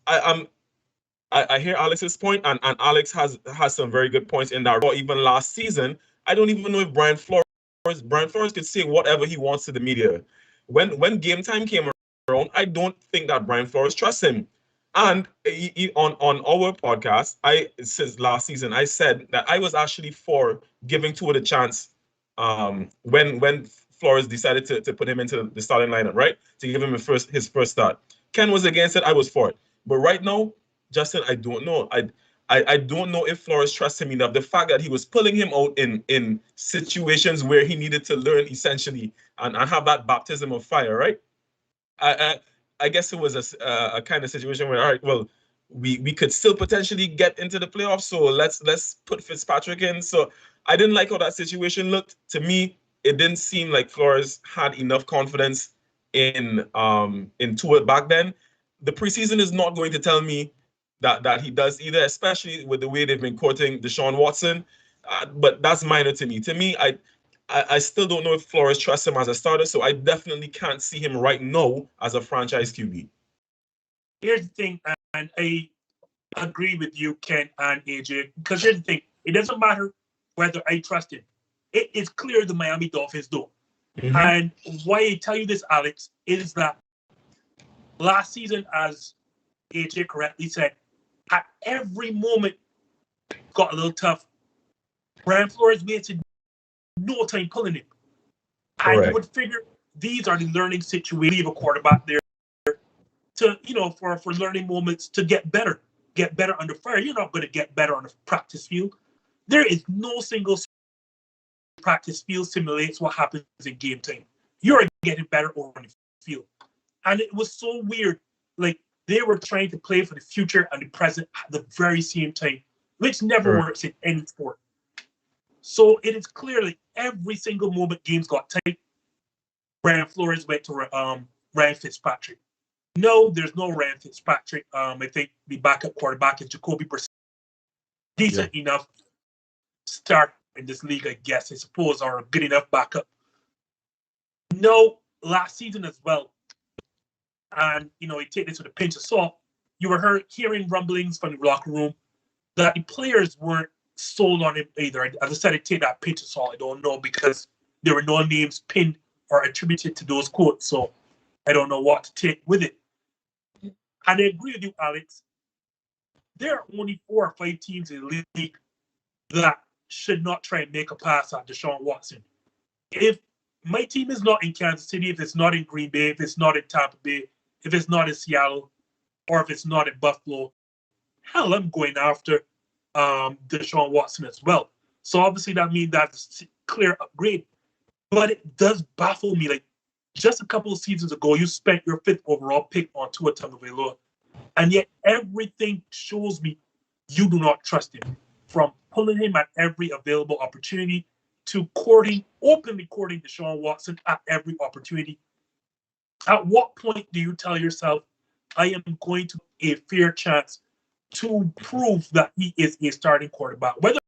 I hear Alex's point, and Alex has some very good points in that. Or even last season, I don't even know if Brian Flores could say whatever he wants to the media. When game time came around, I don't think that Brian Flores trusts him. And on our podcast, since last season, I said that I was actually for giving Tua the chance when Flores decided to put him into the starting lineup, right? To give him his first start. Ken was against it, I was for it. But right now, Justin, I don't know. I don't know if Flores trusts him enough. The fact that he was pulling him out in situations where he needed to learn essentially and have that baptism of fire, right? I guess it was a kind of situation where, all right, well, we could still potentially get into the playoffs, so let's put Fitzpatrick in. So I didn't like how that situation looked. To me, it didn't seem like Flores had enough confidence in Tua back then. The preseason is not going to tell me that he does either, especially with the way they've been courting Deshaun Watson. But that's minor to me. To me, I still don't know if Flores trusts him as a starter, so I definitely can't see him right now as a franchise QB.
Here's the thing, and I agree with you, Ken and AJ, because here's the thing. It doesn't matter whether I trust him. It is clear the Miami Dolphins do. Mm-hmm. And why I tell you this, Alex, is that last season, as AJ correctly said, at every moment got a little tough. Brian Flores wasted no time pulling him. And you would figure these are the learning situations. Leave a quarterback there to, for learning moments to get better under fire. You're not going to get better on the practice field. There is no single practice field simulates what happens in game time. You're getting better on the field. And it was so weird. Like, they were trying to play for the future and the present at the very same time, which never works in any sport. So it is clearly every single moment games got tight. Brian Flores went to Ryan Fitzpatrick. No, there's no Ryan Fitzpatrick. I think the backup quarterback is Jacoby Brissett. Decent enough start in this league, I guess, I suppose, or a good enough backup. No, last season as well. And, you take this with a pinch of salt. You were hearing rumblings from the locker room that the players weren't sold on him either. As I said, I take that pinch of salt. I don't know because there were no names pinned or attributed to those quotes. So I don't know what to take with it. And I agree with you, Alex. There are only 4 or 5 teams in the league that should not try and make a pass at Deshaun Watson. If my team is not in Kansas City, if it's not in Green Bay, if it's not in Tampa Bay, if it's not in Seattle, or if it's not in Buffalo, hell, I'm going after Deshaun Watson as well. So obviously that means that's a clear upgrade. But it does baffle me. Like, just a couple of seasons ago, you spent your 5th overall pick on Tua Tagovailoa, and yet everything shows me you do not trust him. From pulling him at every available opportunity to openly courting Deshaun Watson at every opportunity. At what point do you tell yourself, I am going to a fair chance to prove that he is a starting quarterback, whether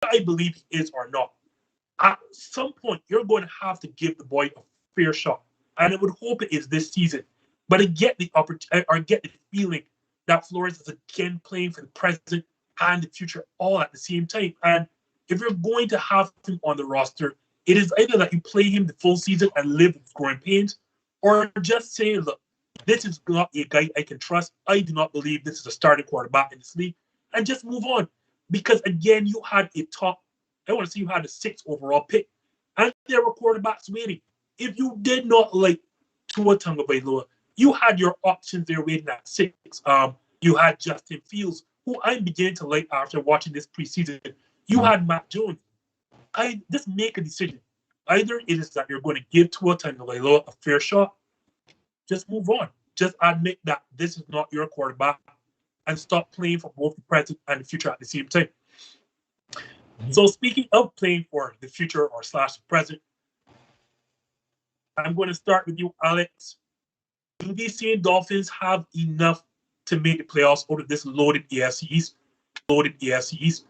I believe he is or not? At some point, you're going to have to give the boy a fair shot. And I would hope it is this season. But I get the feeling that Flores is again playing for the present and the future all at the same time. And if you're going to have him on the roster, it is either that you play him the full season and live with growing pains, or just say, look, this is not a guy I can trust. I do not believe this is a starting quarterback in this league, and just move on. Because again, you had a 6th overall pick, and there were quarterbacks waiting. If you did not like Tua Tagovailoa, you had your options there waiting at 6. You had Justin Fields, who I'm beginning to like after watching this preseason. You had Matt Jones. I just make a decision. Either it is that you're going to give Tua Tagovailoa a fair shot, just move on. Just admit that this is not your quarterback and stop playing for both the present and the future at the same time. So speaking of playing for the future or / present, I'm going to start with you, Alex. Do the same Dolphins have enough to make the playoffs out of this loaded AFC East?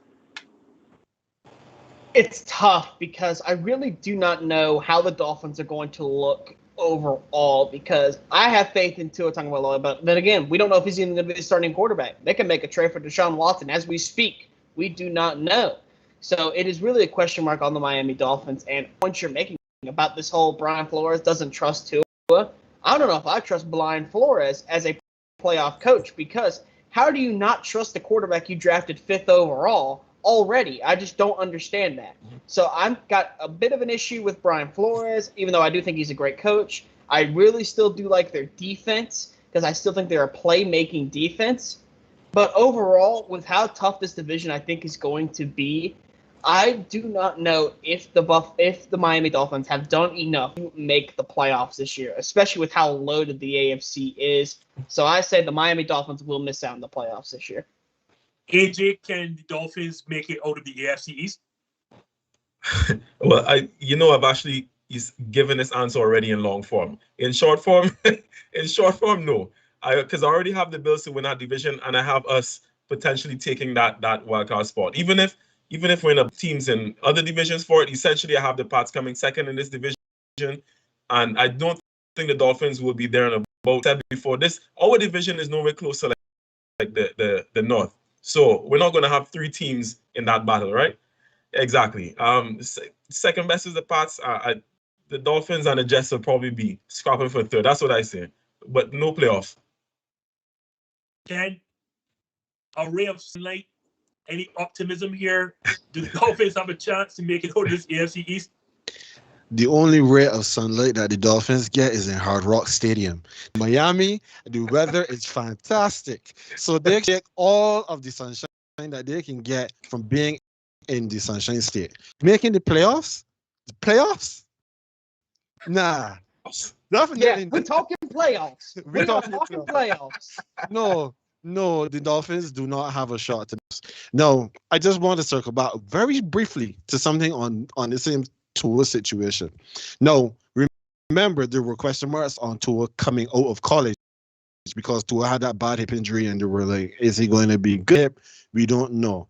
It's tough because I really do not know how the Dolphins are going to look overall because I have faith in Tua Tagovailoa, but then again, we don't know if he's even going to be the starting quarterback. They can make a trade for Deshaun Watson as we speak. We do not know. So it is really a question mark on the Miami Dolphins. And once you're making about this whole Brian Flores doesn't trust Tua, I don't know if I trust Brian Flores as a playoff coach because how do you not trust the quarterback you drafted 5th overall already? I just don't understand that. So I've got a bit of an issue with Brian Flores, even though I do think he's a great coach. I really still do like their defense because I still think they're a playmaking defense. But overall, with how tough this division I think is going to be, I do not know if the Miami Dolphins have done enough to make the playoffs this year, especially with how loaded the AFC is. So I say the Miami Dolphins will miss out on the playoffs this year.
AJ, can the Dolphins make it out of the AFC East?
Well, I've actually given this answer already in long form. In short form, no. Because I already have the Bills to win that division, and I have us potentially taking that wildcard spot. Even if we're in teams in other divisions for it, essentially I have the Pats coming second in this division, and I don't think the Dolphins will be there in about. Said before this, our division is nowhere close to like the North. So we're not going to have 3 teams in that battle, right? Exactly. Second best is the Pats. The Dolphins and the Jets will probably be scrapping for 3rd. That's what I say. But no playoffs.
Ken, a ray of sunlight, any optimism here? Do the Dolphins have a chance to make it out of this AFC East?
The only ray of sunlight that the Dolphins get is in Hard Rock Stadium. Miami, the weather is fantastic. So they get all of the sunshine that they can get from being in the Sunshine State. Making the playoffs? Nah. Definitely.
Yeah, we're talking playoffs. We're talking playoffs.
No, the Dolphins do not have a shot to this. No, I just want to circle back very briefly to something on the same Tua situation. No, remember there were question marks on Tua coming out of college because Tua had that bad hip injury and they were like, is he going to be good? We don't know.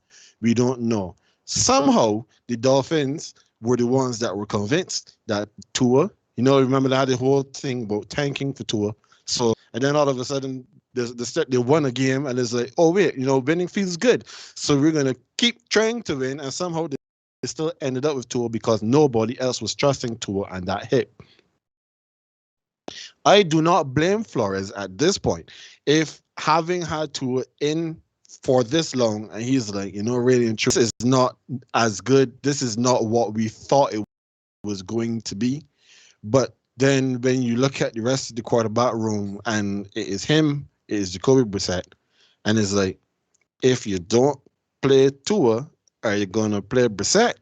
Somehow the Dolphins were the ones that were convinced that Tua, remember they had the whole thing about tanking for Tua. So, and then all of a sudden they won a game and it's like, oh wait, winning feels good. So we're going to keep trying to win, and somehow they still ended up with Tua because nobody else was trusting Tua and that hip. I do not blame Flores at this point. If having had Tua in for this long and he's like, really and true, this is not as good. This is not what we thought it was going to be. But then when you look at the rest of the quarterback room and it is him, it is Jacoby Brissett, and it's like, if you don't play Tua, are you going to play Brissett?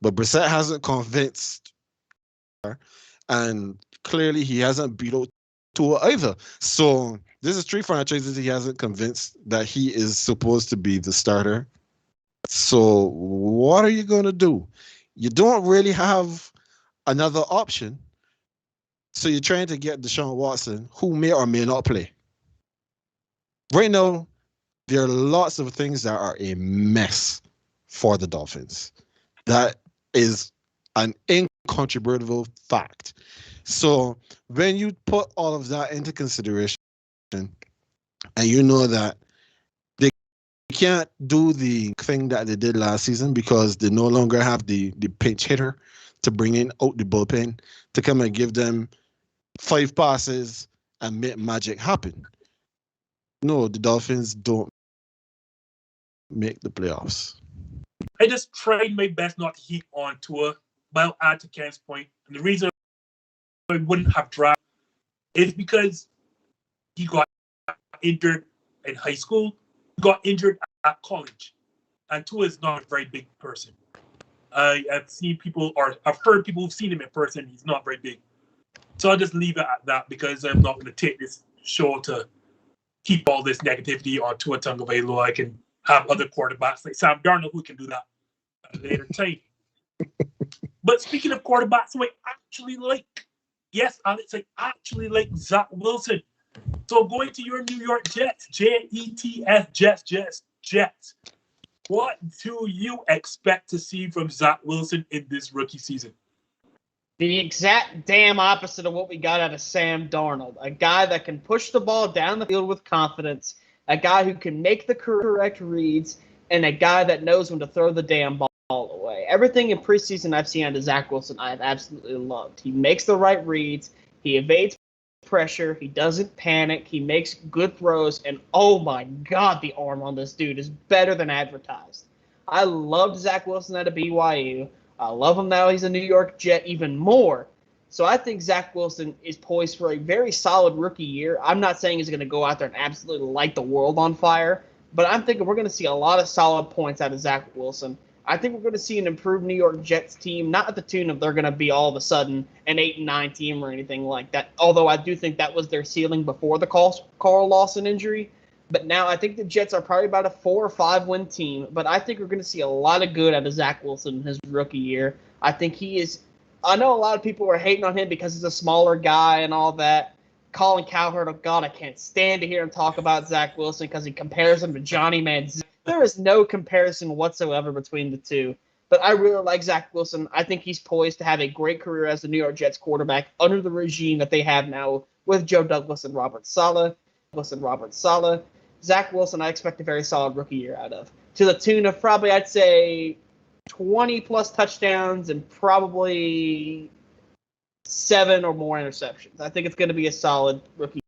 But Brissett hasn't convinced her, and clearly he hasn't beat out Tua either. So this is 3 franchises he hasn't convinced that he is supposed to be the starter. So what are you going to do? You don't really have another option. So you're trying to get Deshaun Watson, who may or may not play. Right now, there are lots of things that are a mess for the Dolphins. That is an incontrovertible fact. So when you put all of that into consideration, and you know that they can't do the thing that they did last season because they no longer have the pinch hitter to bring in out the bullpen to come and give them 5 passes and make magic happen. No, the Dolphins don't make the playoffs.
I just tried my best not to heat on Tua, but I'll add to Ken's point. And the reason I wouldn't have drafted is because he got injured in high school, he got injured at college. And Tua is not a very big person. I've seen people, or I've heard people who've seen him in person. He's not very big. So I'll just leave it at that because I'm not going to take this show to keep all this negativity on Tua Tagovailoa. I can have other quarterbacks like Sam Darnold who can do that at a later time. But speaking of quarterbacks who I actually like, yes, Alex, I actually like Zach Wilson. So going to your New York Jets, Jets, Jets. What do you expect to see from Zach Wilson in this rookie season?
The exact damn opposite of what we got out of Sam Darnold. A guy that can push the ball down the field with confidence, a guy who can make the correct reads, and a guy that knows when to throw the damn ball away. Everything in preseason I've seen out of Zach Wilson, I've absolutely loved. He makes the right reads. He evades pressure. He doesn't panic. He makes good throws. And, oh, my God, the arm on this dude is better than advertised. I loved Zach Wilson out of BYU. I love him now. He's a New York Jet even more. So I think Zach Wilson is poised for a very solid rookie year. I'm not saying he's going to go out there and absolutely light the world on fire, but I'm thinking we're going to see a lot of solid points out of Zach Wilson. I think we're going to see an improved New York Jets team, not at the tune of they're going to be all of a sudden an 8-9 team or anything like that, although I do think that was their ceiling before the Carl Lawson injury. But now I think the Jets are probably about a 4 or 5 win team. But I think we're going to see a lot of good out of Zach Wilson in his rookie year. I think he is – I know a lot of people are hating on him because he's a smaller guy and all that. Colin Cowherd, oh, God, I can't stand to hear him talk about Zach Wilson because he compares him to Johnny Manziel. There is no comparison whatsoever between the two. But I really like Zach Wilson. I think he's poised to have a great career as the New York Jets quarterback under the regime that they have now with Joe Douglas and Robert Saleh. Zach Wilson, I expect a very solid rookie year out of. To the tune of probably, I'd say, 20-plus touchdowns and probably 7 or more interceptions. I think it's going to be a solid rookie.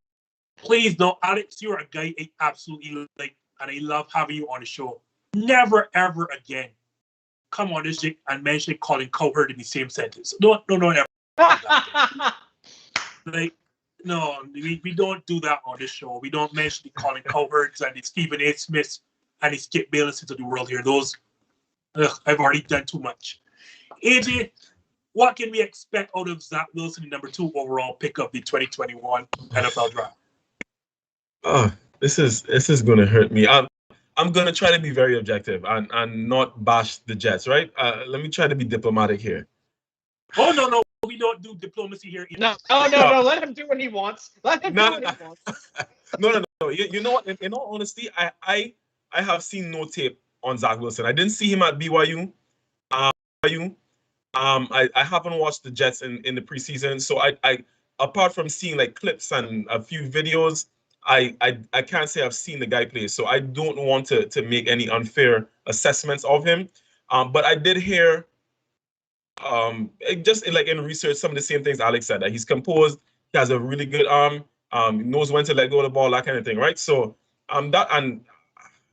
Please, no, Alex, you're a guy I absolutely like, and I love having you on the show. Never, ever again come on this shit and mention Colin Cowherd in the same sentence. No, never. Like, no, we don't do that on this show. We don't mention the Colin Cowherds and the Stephen A. Smiths and the Skip Baylesses of the world here. Those, I've already done too much. AJ, what can we expect out of Zach Wilson, the number 2 overall pick of the 2021 NFL draft?
Oh, this is going to hurt me. I'm going to try to be very objective and not bash the Jets, right? Let me try to be diplomatic here.
Oh, no. We don't do diplomacy here.
No. Let him do what he wants. Let him do what he wants.
No. You know what? In all honesty, I have seen no tape on Zach Wilson. I didn't see him at BYU. I haven't watched the Jets in the preseason. So I apart from seeing like clips and a few videos, I can't say I've seen the guy play. So I don't want to make any unfair assessments of him. But I did hear just in research, some of the same things Alex said, that he's composed, he has a really good arm, knows when to let go of the ball, that kind of thing, right? So that, and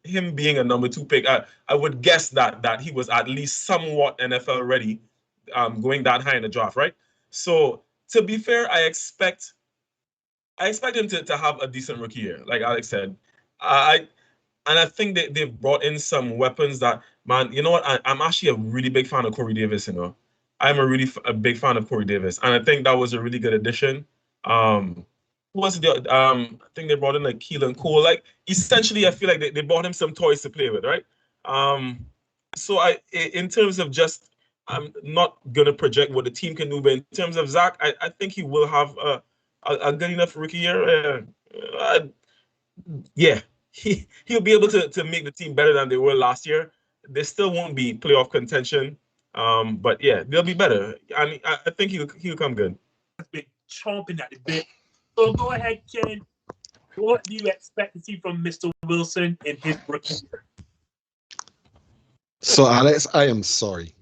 him being a number 2 pick, I would guess that he was at least somewhat NFL ready, going that high in the draft, right? So to be fair, I expect him to have a decent rookie year, like Alex said. I think they've brought in some weapons that, man, you know what? I'm actually a really big fan of Corey Davis, you know. I'm a big fan of Corey Davis, and I think that was a really good addition. I think they brought in like Keelan Cole. Like, essentially, I feel like they bought him some toys to play with, right? So in terms of just, I'm not gonna project what the team can do, but in terms of Zach, I think he will have a good enough rookie year. He'll be able to make the team better than they were last year. They still won't be playoff contention. But yeah, they'll be better. I mean, I think he'll come good.
Been chomping at the bit. So go ahead, Ken. What do you expect to see from Mr. Wilson in his rookie year?
So Alex, I am sorry.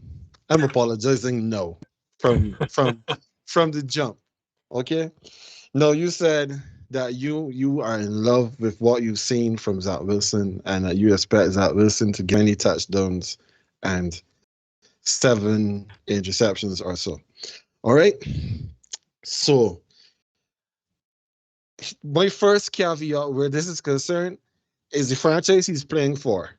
I'm apologizing. No, from the jump. Okay. No, you said that you are in love with what you've seen from Zach Wilson, and that you expect Zach Wilson to get many touchdowns and 7 interceptions or so. All right. So my first caveat where this is concerned is the franchise he's playing for.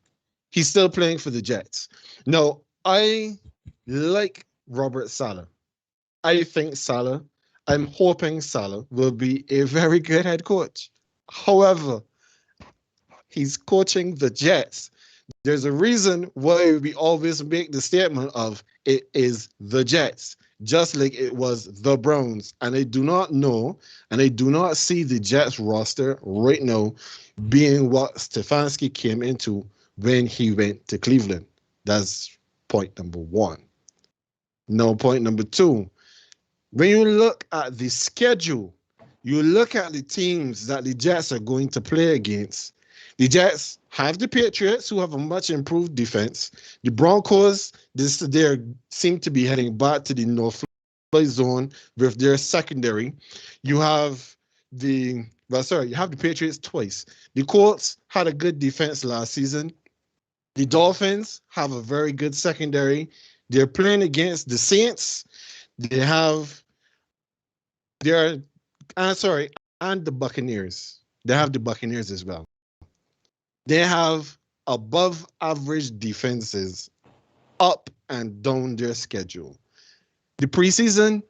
He's still playing for the Jets. Now, I like Robert Saleh. I think Saleh, I'm hoping Saleh will be a very good head coach. However, he's coaching the Jets. There's a reason why we always make the statement of it is the Jets, just like it was the Browns. And I do not know, and I do not see the Jets roster right now being what Stefanski came into when he went to Cleveland. That's point number one. Now, point number two, when you look at the schedule, you look at the teams that the Jets are going to play against. The Jets have the Patriots, who have a much improved defense. The Broncos, they seem to be heading back to the no-fly zone with their secondary. You have you have the Patriots twice. The Colts had a good defense last season. The Dolphins have a very good secondary. They're playing against the Saints. And the Buccaneers. They have the Buccaneers as well. They have above average defenses up and down their schedule. The preseason,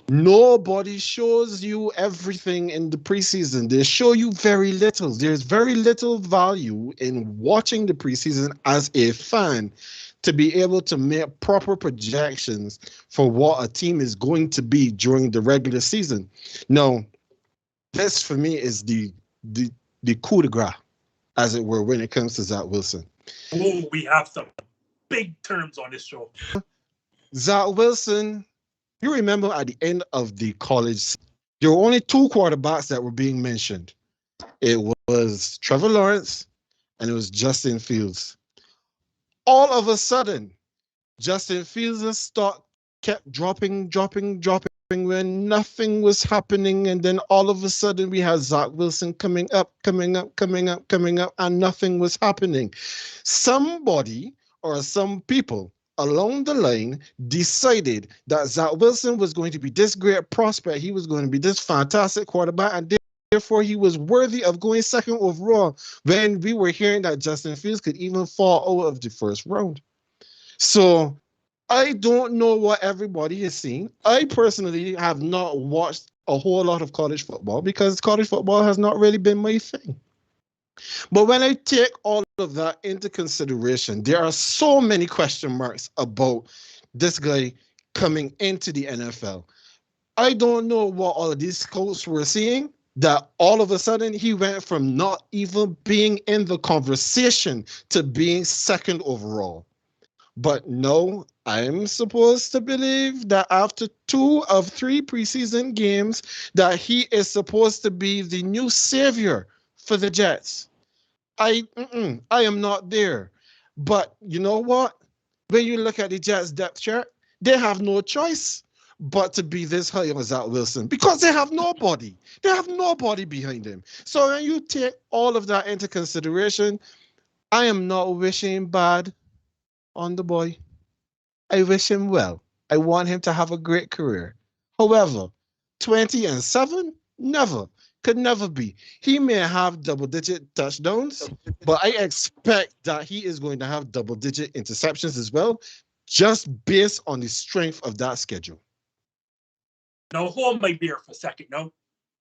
nobody shows you everything in the preseason. They show you very little. There's very little value in watching the preseason as a fan to be able to make proper projections for what a team is going to be during the regular season. Now, this for me is the coup de grace, as it were, when it comes to Zach Wilson.
Oh, we have some big terms on this show.
Zach Wilson, you remember at the end of the college, there were only two quarterbacks that were being mentioned. It was Trevor Lawrence and it was Justin Fields. All of a sudden, Justin Fields' stock kept dropping when nothing was happening. And then all of a sudden we had Zach Wilson coming up, and nothing was happening. Somebody or some people along the line decided that Zach Wilson was going to be this great prospect. He was going to be this fantastic quarterback, and therefore he was worthy of going second overall when we were hearing that Justin Fields could even fall out of the first round. So I don't know what everybody is seeing. I personally have not watched a whole lot of college football because college football has not really been my thing. But when I take all of that into consideration, there are so many question marks about this guy coming into the NFL. I don't know what all of these scouts were seeing, that all of a sudden he went from not even being in the conversation to being second overall. But no, I'm supposed to believe that after 2 of 3 preseason games, that he is supposed to be the new savior for the Jets. I am not there. But you know what? When you look at the Jets depth chart, they have no choice but to be this high on Zach Wilson because they have nobody. They have nobody behind him. So when you take all of that into consideration, I am not wishing bad on the boy. I wish him well. I want him to have a great career. However, 20-7, could never be. He may have double-digit touchdowns, but I expect that he is going to have double-digit interceptions as well, just based on the strength of that schedule.
Now, hold my beer for a second now.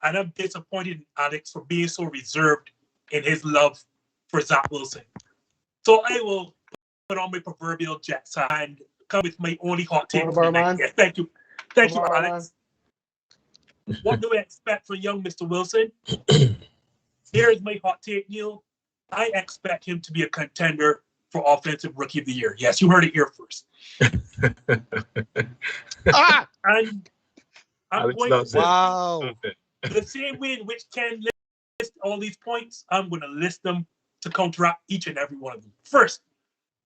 And I'm disappointed in Alex for being so reserved in his love for Zach Wilson. So I will put on my proverbial Jets and come with my only hot take. Yeah, thank you. Thank you, Alex. What do I expect from young Mr. Wilson? Here's my hot take, Neil. I expect him to be a contender for Offensive Rookie of the Year. Yes, you heard it here first. And I'm going to the same way in which Ken lists all these points, I'm going to list them to counteract each and every one of them. First,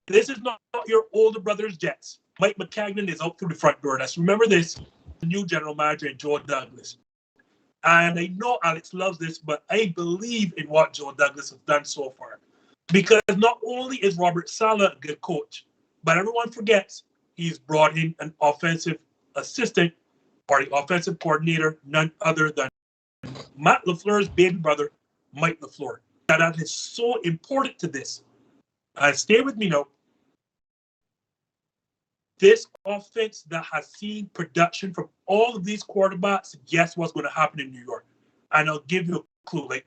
this is not your older brother's Jets. Mike McCagnon is out through the front door. Let's remember this. The new general manager, Joe Douglas. And I know Alex loves this, but I believe in what Joe Douglas has done so far. Because not only is Robert Saleh a good coach, but everyone forgets he's brought in an offensive assistant or the offensive coordinator, none other than Matt LaFleur's baby brother, Mike LaFleur. That is so important to this. Stay with me now. This offense that has seen production from all of these quarterbacks, guess what's going to happen in New York? And I'll give you a clue. Like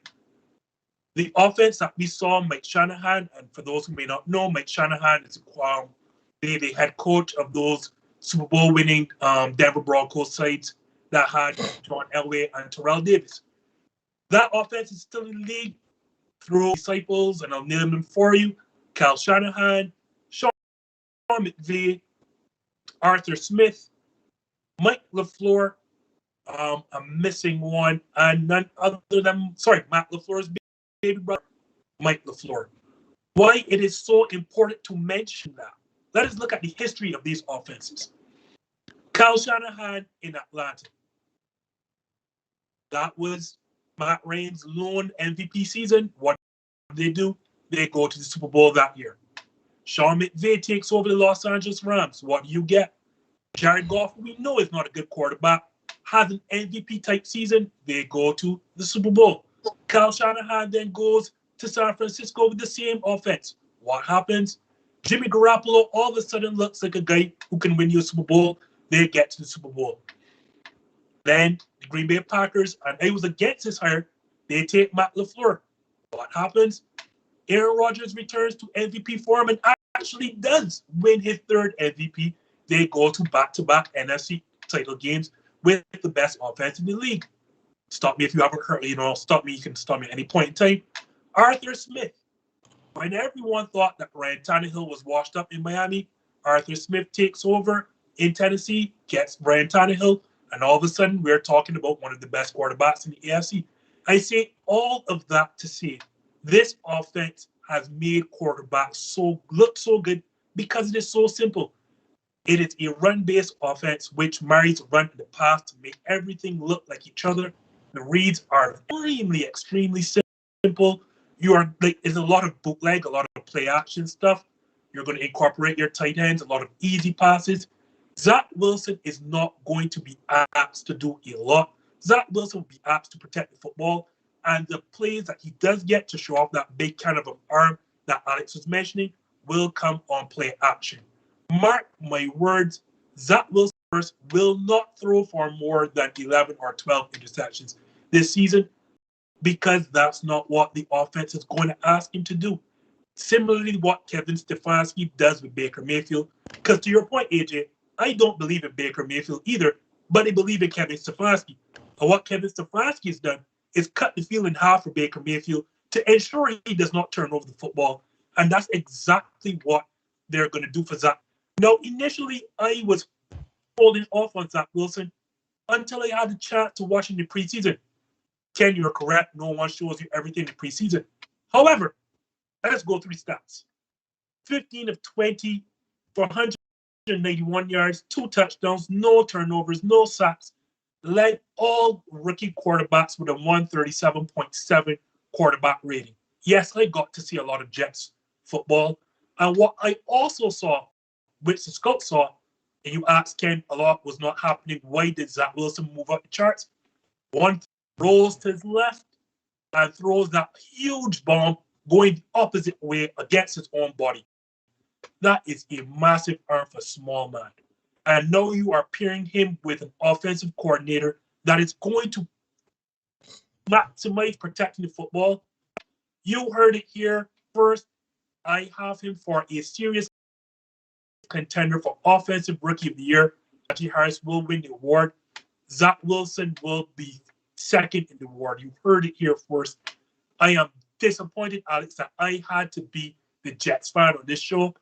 the offense that we saw Mike Shanahan, and for those who may not know, Mike Shanahan is the head coach of those Super Bowl winning Denver Broncos sides that had John Elway and Terrell Davis. That offense is still in the league through disciples, and I'll name them for you. Kyle Shanahan, Sean McVay, Arthur Smith, Mike LaFleur, I'm missing one, and none other than, Matt LaFleur's baby brother, Mike LaFleur. Why it is so important to mention that. Let us look at the history of these offenses. Kyle Shanahan in Atlanta. That was Matt Ryan's lone MVP season. What do? They go to the Super Bowl that year. Sean McVay takes over the Los Angeles Rams. What do you get? Jared Goff, we know is not a good quarterback, has an MVP-type season. They go to the Super Bowl. Kyle Shanahan then goes to San Francisco with the same offense. What happens? Jimmy Garoppolo all of a sudden looks like a guy who can win you a Super Bowl. They get to the Super Bowl. Then the Green Bay Packers, and I was against this hire, they take Matt LaFleur. What happens? Aaron Rodgers returns to MVP form and actually does win his third MVP. They go to back-to-back NFC title games with the best offense in the league. Stop me if you haven't heard, stop me. You can stop me at any point in time. Arthur Smith. When everyone thought that Ryan Tannehill was washed up in Miami, Arthur Smith takes over in Tennessee, gets Ryan Tannehill, and all of a sudden we're talking about one of the best quarterbacks in the AFC. I say all of that to say this offense has made quarterbacks look so good because it is so simple. It is a run-based offense which marries run in the pass to make everything look like each other. The reads are extremely simple. There's a lot of bootleg, a lot of play action stuff. You're going to incorporate your tight ends, a lot of easy passes. Zach Wilson is not going to be asked to do a lot. Zach Wilson will be asked to protect the football, and the plays that he does get to show off that big kind of an arm that Alex was mentioning will come on play action. Mark my words, Zach Wilson will not throw for more than 11 or 12 interceptions this season because that's not what the offense is going to ask him to do. Similarly, what Kevin Stefanski does with Baker Mayfield. Because to your point, AJ, I don't believe in Baker Mayfield either, but I believe in Kevin Stefanski. And what Kevin Stefanski has done is cut the field in half for Baker Mayfield to ensure he does not turn over the football. And that's exactly what they're going to do for Zach. Now, initially, I was holding off on Zach Wilson until I had the chance to watch in the preseason. Ken, you're correct. No one shows you everything in the preseason. However, let's go through the stats. 15 of 20 for 191 yards, 2 touchdowns, no turnovers, no sacks. Led all rookie quarterbacks with a 137.7 quarterback rating. Yes, I got to see a lot of Jets football. And what I also saw, which the scouts saw, and you asked Ken, a lot was not happening. Why did Zach Wilson move up the charts? One rolls to his left and throws that huge bomb going the opposite way against his own body. That is a massive arm for a small man. And now you are pairing him with an offensive coordinator that is going to maximize protecting the football. You heard it here first. I have him for a serious contender for Offensive Rookie of the Year. Nagee Harris will win the award. Zach Wilson will be second in the award. You heard it here first. I am disappointed, Alex, that I had to be the Jets fan on this show.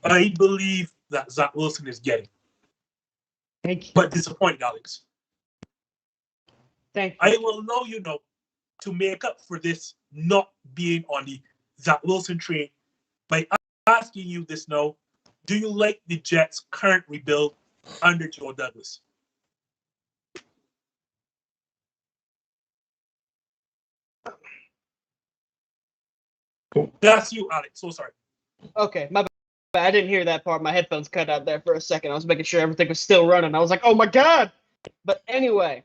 I believe that Zach Wilson is getting.
Thank you.
But disappointed, Alex.
Thank you.
I will allow you know to make up for this not being on the Zach Wilson train by asking you this now. Do you like the Jets' current rebuild under Joe Douglas? That's you, Alex. So sorry.
Okay, my bad. I didn't hear that part. My headphones cut out there for a second. I was making sure everything was still running. I was like, oh my God. But anyway,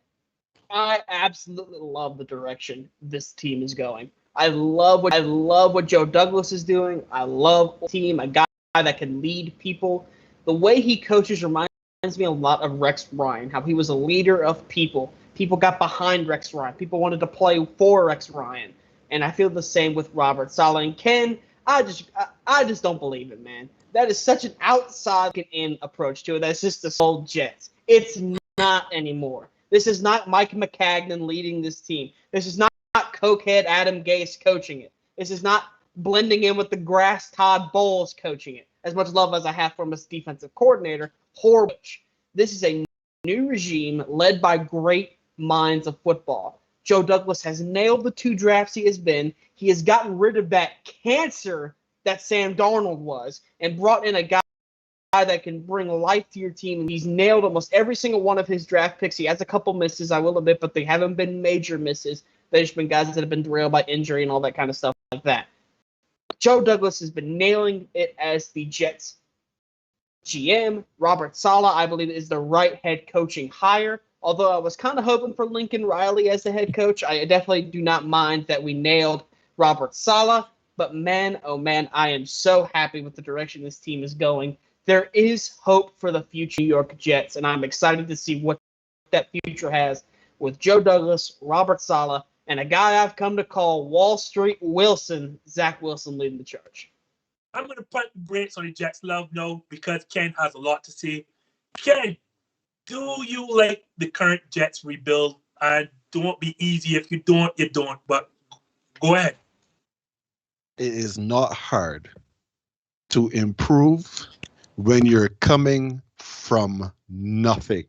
I absolutely love the direction this team is going. I love what Joe Douglas is doing. I love the team, a guy that can lead people. The way he coaches reminds me a lot of Rex Ryan, how he was a leader of people. People got behind Rex Ryan. People wanted to play for Rex Ryan. And I feel the same with Robert Saleh and Ken. I just don't believe it, man. That is such an outside-in approach to it. That's just the old Jets. It's not anymore. This is not Mike McCagnon leading this team. This is not cokehead Adam Gase coaching it. This is not blending in with the grass Todd Bowles coaching it. As much love as I have for him as defensive coordinator, horrible. This is a new regime led by great minds of football. Joe Douglas has nailed the 2 drafts he has been. He has gotten rid of that cancer that Sam Darnold was and brought in a guy that can bring life to your team. And he's nailed almost every single one of his draft picks. He has a couple misses, I will admit, but they haven't been major misses. They've just been guys that have been derailed by injury and all that kind of stuff like that. Joe Douglas has been nailing it as the Jets GM. Robert Saleh, I believe, is the right head coaching hire. Although I was kind of hoping for Lincoln Riley as the head coach, I definitely do not mind that we nailed Robert Saleh. But man, oh man, I am so happy with the direction this team is going. There is hope for the future New York Jets, and I'm excited to see what that future has with Joe Douglas, Robert Saleh, and a guy I've come to call Wall Street Wilson, Zach Wilson, leading the charge.
I'm going to put the brakes on the Jets love now because Ken has a lot to say. Ken, do you like the current Jets rebuild? And don't be easy. If you don't, you don't. But go ahead.
It is not hard to improve when you're coming from nothing.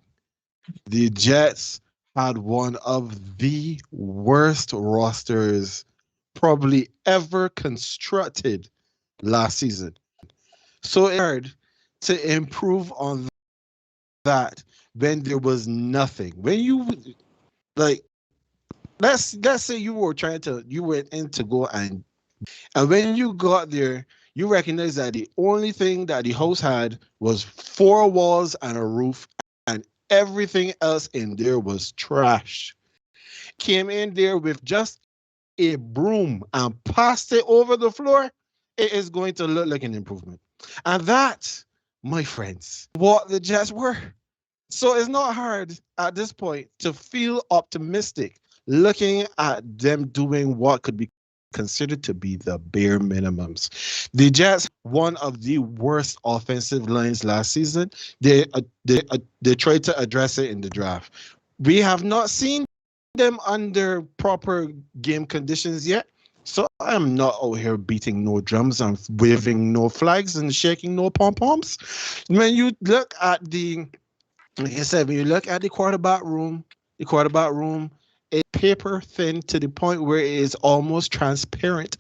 The Jets had one of the worst rosters probably ever constructed last season. So it's hard to improve on that when there was nothing. When you like, let's say you went in to go and when you got there, you recognize that the only thing that the house had was 4 walls and a roof, and everything else in there was trash. Came in there with just a broom and passed it over the floor, it is going to look like an improvement. And that, my friends, what the Jets were. So it's not hard at this point to feel optimistic looking at them doing what could be considered to be the bare minimums. The Jets, one of the worst offensive lines last season. They tried to address it in the draft. We have not seen them under proper game conditions yet. So I'm not out here beating no drums and waving no flags and shaking no pom-poms. When you look at like I said, when you look at the quarterback room is paper thin to the point where it is almost transparent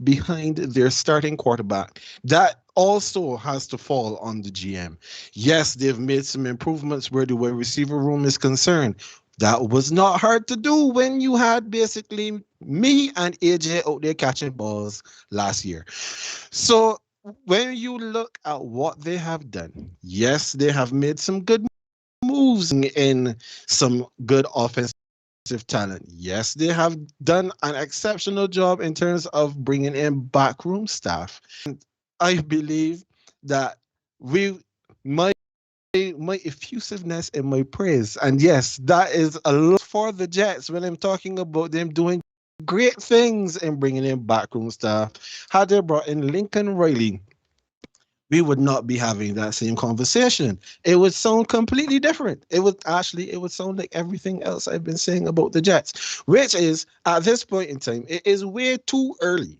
behind their starting quarterback. That also has to fall on the GM. Yes, they've made some improvements where the wide receiver room is concerned. That was not hard to do when you had basically me and Ajay out there catching balls last year. So when you look at what they have done, yes, they have made some good moves in some good offensive talent. Yes, they have done an exceptional job in terms of bringing in backroom staff. And I believe that my effusiveness and my praise, and yes, that is a lot for the Jets when I'm talking about them doing great things and bringing in backroom staff. Had they brought in Lincoln Riley, we would not be having that same conversation. It would sound completely different. It would sound like everything else I've been saying about the Jets, which is, at this point in time, it is way too early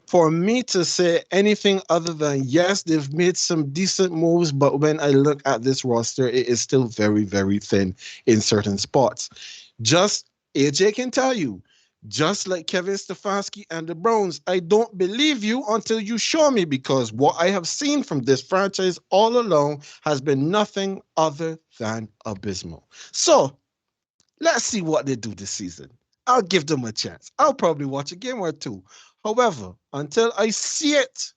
for me to say anything other than, yes, they've made some decent moves, but when I look at this roster, it is still very, very thin in certain spots. Just, AJ can tell you, just like Kevin Stefanski and the Browns, I don't believe you until you show me, because what I have seen from this franchise all along has been nothing other than abysmal. So let's see what they do this season. I'll give them a chance. I'll probably watch a game or two. However, until I see it,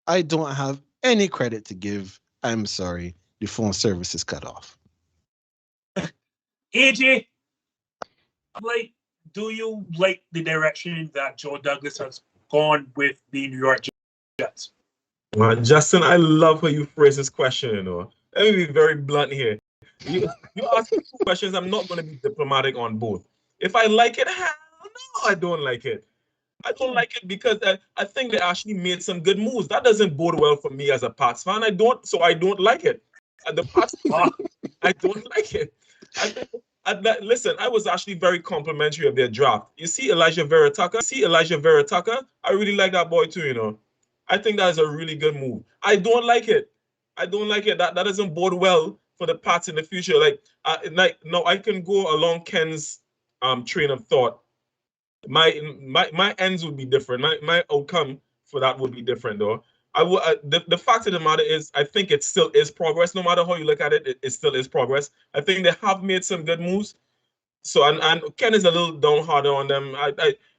I don't have any credit to give. I'm sorry, the phone service is cut off.
AJ, do you like the direction that Joe Douglas has gone with the New York Jets?
Justin, I love how you phrase this question. Let me be very blunt here. You ask me 2 questions. I'm not going to be diplomatic on both. If I like it, hell no, I don't like it. I don't like it because I think they actually made some good moves. That doesn't bode well for me as a Pats fan. I don't like it. The Pats, I don't like it. Listen, I was actually very complimentary of their draft. You see Elijah Vera-Tucker? I really like that boy too, I think that is a really good move. I don't like it. That doesn't bode well for the Pats in the future. No, I can go along Ken's train of thought. My ends would be different. My outcome for that would be different, though. The fact of the matter is, I think it still is progress. No matter how you look at it, it still is progress. I think they have made some good moves. So and Ken is a little down harder on them.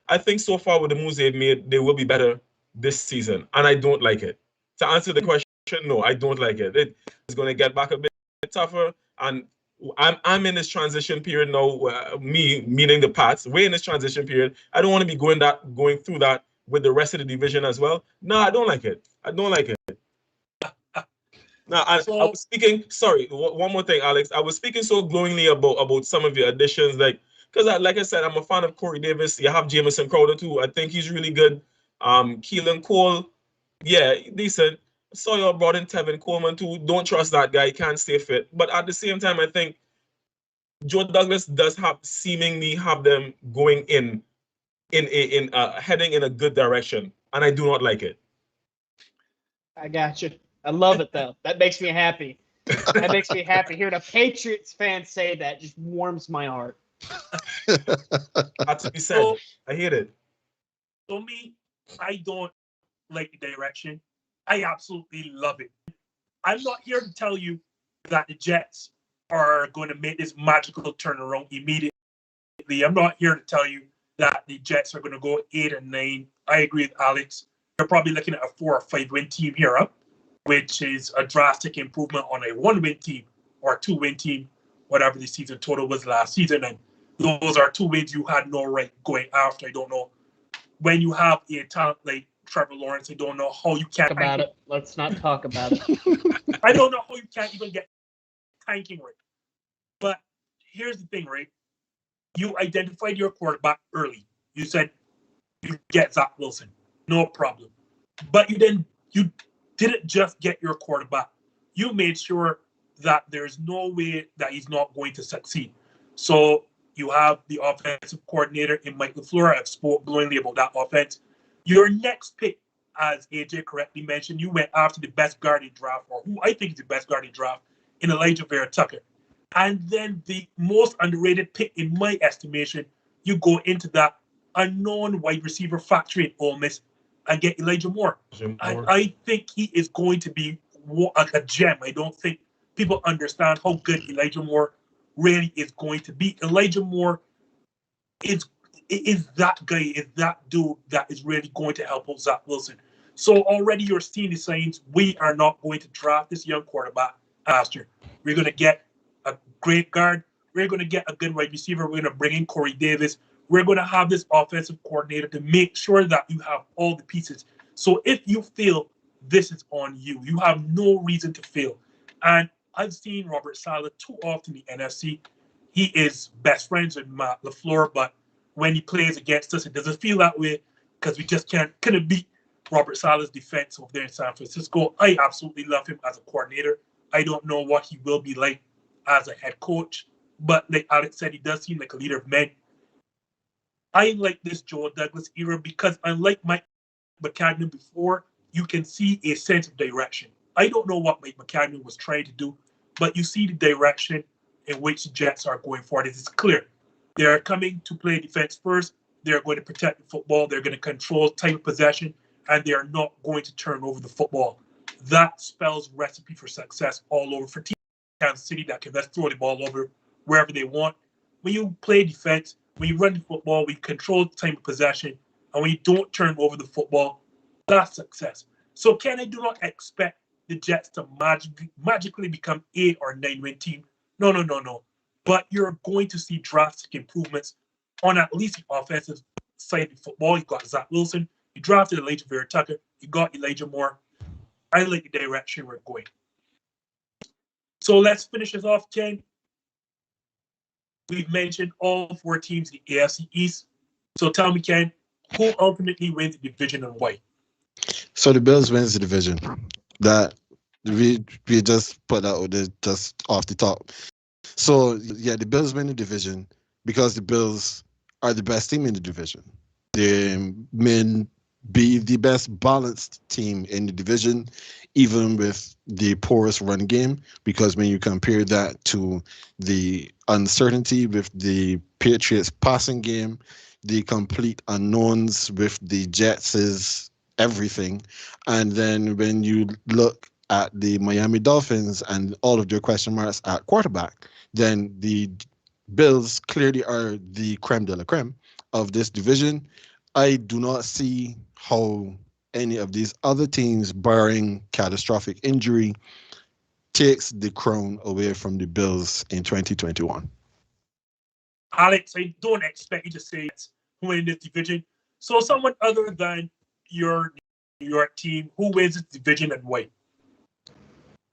I think so far with the moves they've made, they will be better this season, and I don't like it. To answer the question, no, I don't like it. It's going to get back a bit tougher, and I'm in this transition period now. Me meaning the Pats, we're in this transition period. I don't want to be going through that with the rest of the division as well. No, I don't like it. Now, I was speaking. Sorry, one more thing, Alex. I was speaking so glowingly about some of your additions, because like I said, I'm a fan of Corey Davis. You have Jamison Crowder too. I think he's really good. Keelan Cole, yeah, decent. Saw you brought in Tevin Coleman too. Don't trust that guy. He can't stay fit. But at the same time, I think Joe Douglas does seemingly have them going in heading in a good direction, and I do not like it.
I got you. I love it though. That makes me happy. That makes me happy. Hearing a Patriots fan say that just warms my heart.
Had to be said. I hear it.
For me, I don't like the direction. I absolutely love it. I'm not here to tell you that the Jets are going to make this magical turnaround immediately. I'm not here to tell you that the Jets are going to go 8-9. I agree with Alex. You're probably looking at a 4 or 5 win team here, which is a drastic improvement on a 1-win team or a 2-win team, whatever the season total was last season. And those are 2 wins you had no right going after. I don't know. When you have a talent like Trevor Lawrence, I don't know how you can't.
About it. Let's not talk about it.
I don't know how you can't even get tanking right. But here's the thing, right? You identified your quarterback early. You said you get Zach Wilson, no problem. But you didn't just get your quarterback. You made sure that there's no way that he's not going to succeed. So you have the offensive coordinator in Mike LaFleur. I've spoke glowingly about that offense. Your next pick, as AJ correctly mentioned, you went after the best guard in draft, or who I think is the best guard in draft, in Elijah Vera-Tucker. And then the most underrated pick, in my estimation, you go into that unknown wide receiver factory in Ole Miss and get Elijah Moore. I think he is going to be a gem. I don't think people understand how good Elijah Moore really is going to be. Elijah Moore is that guy, is that dude that is really going to help out Zach Wilson. So already you're seeing the signs. We are not going to draft this young quarterback faster. We're going to get a great guard. We're going to get a good wide receiver. We're going to bring in Corey Davis. We're going to have this offensive coordinator to make sure that you have all the pieces. So if you fail, this is on you. You have no reason to fail. And I've seen Robert Saleh too often in the NFC. He is best friends with Matt LaFleur, but when he plays against us, it doesn't feel that way because we just couldn't beat Robert Saleh's defense over there in San Francisco. I absolutely love him as a coordinator. I don't know what he will be like as a head coach, but like Alex said, he does seem like a leader of men. I like this Joe Douglas era because unlike Mike McCagnon before, you can see a sense of direction. I don't know what Mike McCagnon was trying to do, but you see the direction in which the Jets are going forward. It is clear. They are coming to play defense first. They're going to protect the football. They're going to control time of possession, and they are not going to turn over the football. That spells recipe for success all over for teams in Kansas City that can just throw the ball over wherever they want. When you play defense, when you run the football, we control the time of possession, and when you don't turn over the football, that's success. So Ken, I do not expect the Jets to magically become 8 or 9 win team. No. but you're going to see drastic improvements on at least the offensive side of football. You got Zach Wilson. You drafted Elijah Vera-Tucker. You got Elijah Moore. I like the direction we're going. So let's finish this off, Ken. We've mentioned all 4 teams in the AFC East. So tell me, Ken, who ultimately wins the division and why?
So the Bills wins the division. That we just put that just off the top. So yeah, the Bills win the division because the Bills are the best team in the division. They may be the best balanced team in the division, even with the poorest run game, because when you compare that to the uncertainty with the Patriots passing game, the complete unknowns with the Jets is everything. And then when you look at the Miami Dolphins and all of their question marks at quarterback, then the Bills clearly are the creme de la creme of this division. I do not see how any of these other teams, barring catastrophic injury, takes the crown away from the Bills in 2021.
Alex, I don't expect you to say who wins this division. So someone other than your team, who wins this division and why?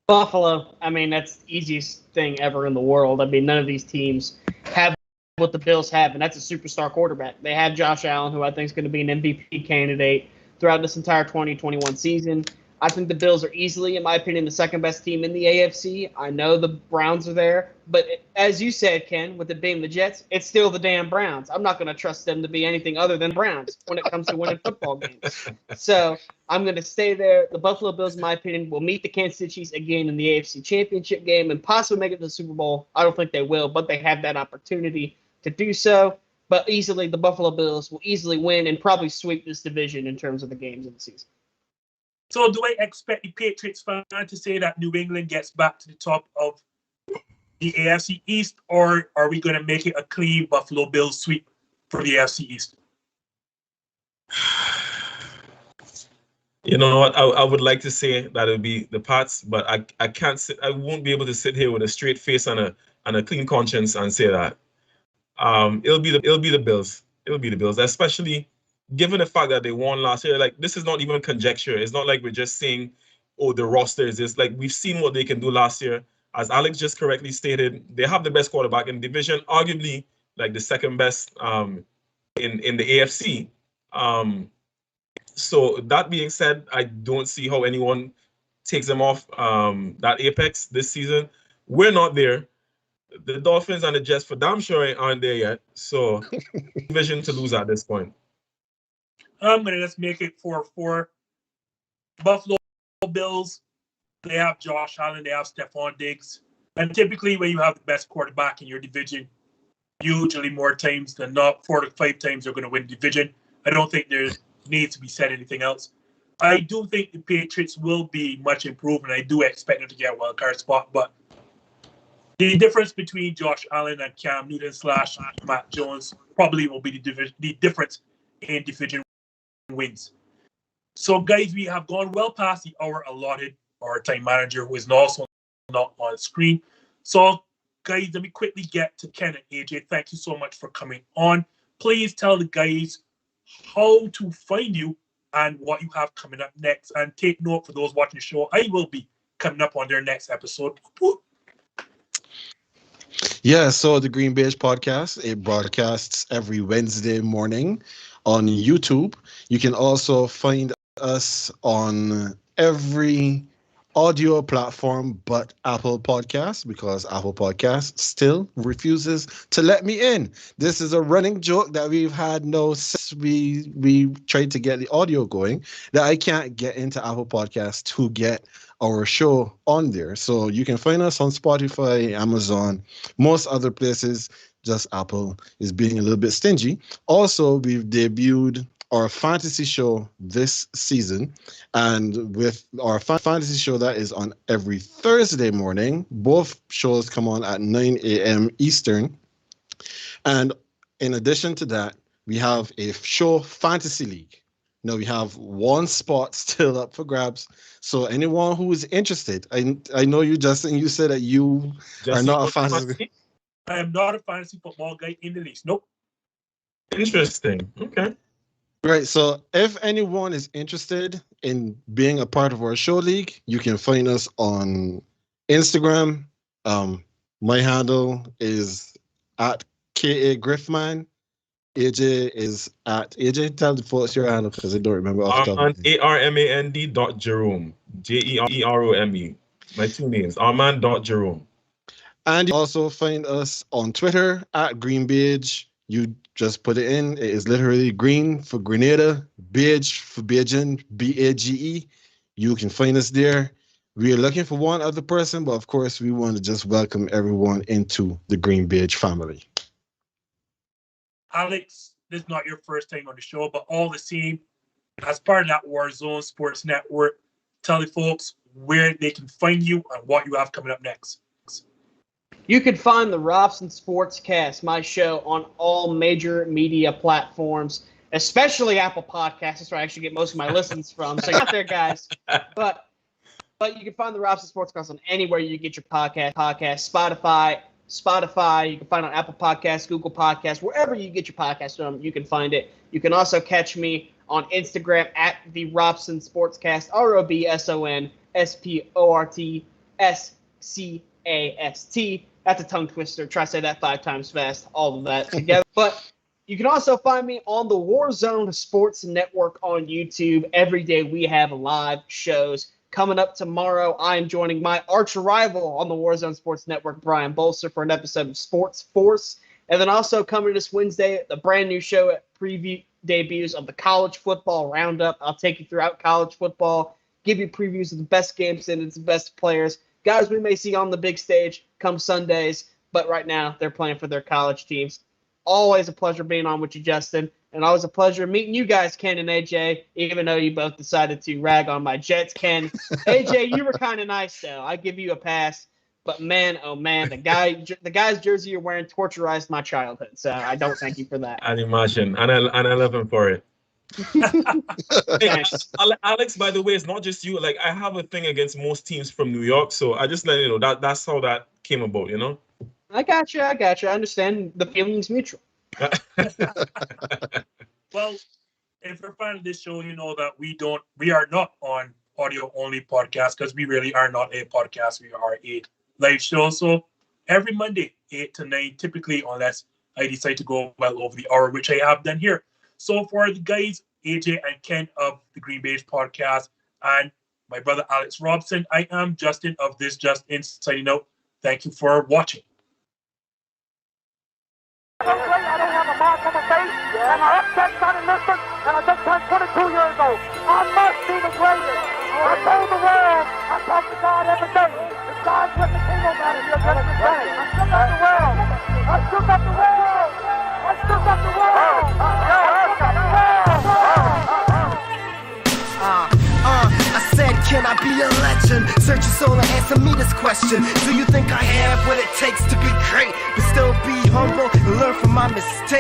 Buffalo. I mean, that's the easiest thing ever in the world. I mean, none of these teams have what the Bills have, and that's a superstar quarterback. They have Josh Allen, who I think is going to be an MVP candidate throughout this entire 2021 season. I think the Bills are easily, in my opinion, the second best team in the AFC. I know the Browns are there, but as you said, Ken, with it being the Jets, it's still the damn Browns. I'm not going to trust them to be anything other than Browns when it comes to winning football games. So I'm going to stay there. The Buffalo Bills, in my opinion, will meet the Kansas City Chiefs again in the AFC Championship game and possibly make it to the Super Bowl. I don't think they will, but they have that opportunity to do so. But easily, the Buffalo Bills will easily win and probably sweep this division in terms of the games of the season.
So do I expect the Patriots fan to say that New England gets back to the top of the AFC East, or are we going to make it a clean Buffalo Bills sweep for the AFC East?
You know what? I would like to say that it would be the Pats, but I can't sit. I won't be able to sit here with a straight face and a clean conscience and say that. It'll be the Bills. It'll be the Bills, especially given the fact that they won last year. Like, this is not even conjecture. It's not like we're just saying, oh, the roster is this. Like, we've seen what they can do last year. As Alex just correctly stated, they have the best quarterback in the division, arguably like the second best in the AFC. So that being said, I don't see how anyone takes them off that apex this season. We're not there. The Dolphins and the Jets for damn sure aren't there yet. So division to lose at this point.
I'm going to just make it 4-4. Buffalo Bills, they have Josh Allen, they have Stephon Diggs. And typically when you have the best quarterback in your division, usually more times than not, 4 to 5 times they're going to win the division. I don't think there needs to be said anything else. I do think the Patriots will be much improved, and I do expect them to get a wild card spot. But the difference between Josh Allen and Cam Newton / Matt Jones probably will be the difference in division wins. So, guys, we have gone well past the hour allotted. Our time manager, who is also not on screen. So, guys, let me quickly get to Ken and AJ. Thank you so much for coming on. Please tell the guys how to find you and what you have coming up next. And take note for those watching the show, I will be coming up on their next episode.
Yeah, so the GreenBaje Podcast, it broadcasts every Wednesday morning on YouTube. You can also find us on every audio platform but Apple Podcasts, because Apple Podcasts still refuses to let me in. This is a running joke that we've had since we tried to get the audio going, that I can't get into Apple Podcasts to get our show on there. So you can find us on Spotify, Amazon, most other places. Just Apple is being a little bit stingy. Also, we've debuted our fantasy show this season, and with our fantasy show that is on every Thursday morning, both shows come on at 9 a.m. Eastern. And in addition to that, we have a show fantasy league. Now we have one spot still up for grabs. So anyone who is interested, I know you, Justin, you said that you are not a fantasy.
I am not a fantasy football guy in the least. Nope.
Interesting. Okay.
Right. So if anyone is interested in being a part of our show league, you can find us on Instagram. My handle is at KA Griffman. AJ is at AJ. Tell the folks your handle because I don't remember off the top.
Armand.Jerome. Jerome. My two names. Armand.Jerome.
And you also find us on Twitter at GreenBaje. You just put it in. It is literally green for Grenada, Baje for Bajan, BAGE. You can find us there. We are looking for one other person, but of course, we want to just welcome everyone into the GreenBaje family.
Alex, this is not your first time on the show, but all the same, as part of that Warzone Sports Network, tell the folks where they can find you and what you have coming up next.
You can find the Robson Sportscast, my show, on all major media platforms, especially Apple Podcasts. That's where I actually get most of my listens from. So get there, guys. But you can find the Robson Sportscast on anywhere you get your podcast, Spotify. You can find it on Apple Podcasts, Google Podcasts, wherever you get your podcast from, you can find it. You can also catch me on Instagram at the Robson Sportscast, ROBSON SPORTSCAST. That's a tongue twister. Try to say that 5 times fast. All of that together. But you can also find me on the Warzone Sports Network on YouTube. Every day we have live shows. Coming up tomorrow, I am joining my arch rival on the Warzone Sports Network, Brian Bolster, for an episode of Sports Force. And then also coming this Wednesday, the brand new show at preview debuts of the college football roundup. I'll take you throughout college football, give you previews of the best games and its best players. Guys we may see on the big stage come Sundays, but right now they're playing for their college teams. Always a pleasure being on with you, Justin, and always a pleasure meeting you guys, Ken and AJ, even though you both decided to rag on my Jets. Ken, AJ, you were kind of nice, though. I give you a pass. But man, oh man, the guy's jersey you're wearing torturized my childhood, so I don't thank you for that.
I'd imagine, and I love him for it. Hey, Alex, by the way, it's not just you. Like, I have a thing against most teams from New York, so I just let you know that's how that came about, you know?
I got you. I understand the feeling's mutual.
Well, if you're a fan of this show, you know that we are not on audio only podcast because we really are not a podcast. We are a live show. So every Monday, 8 to 9, typically, unless I decide to go well over the hour, which I have done here. So for the guys, AJ and Ken of the GreenBaje Podcast, and my brother Alex Robson, I am Justin of This Just In signing out. Thank you for watching.
I don't have a mark on my face, and my upset's not in Lisbon, and I just turned 22 years old. I must be the greatest. I told the world, I talk to God every day. If God's with the kingdom out of here, just the same. I shook up the world. I shook up the world. I shook up the world.
I said, can I be a legend? Search your soul and answer me this question. Do you think I have what it takes to be great, but still be humble and learn from my mistakes?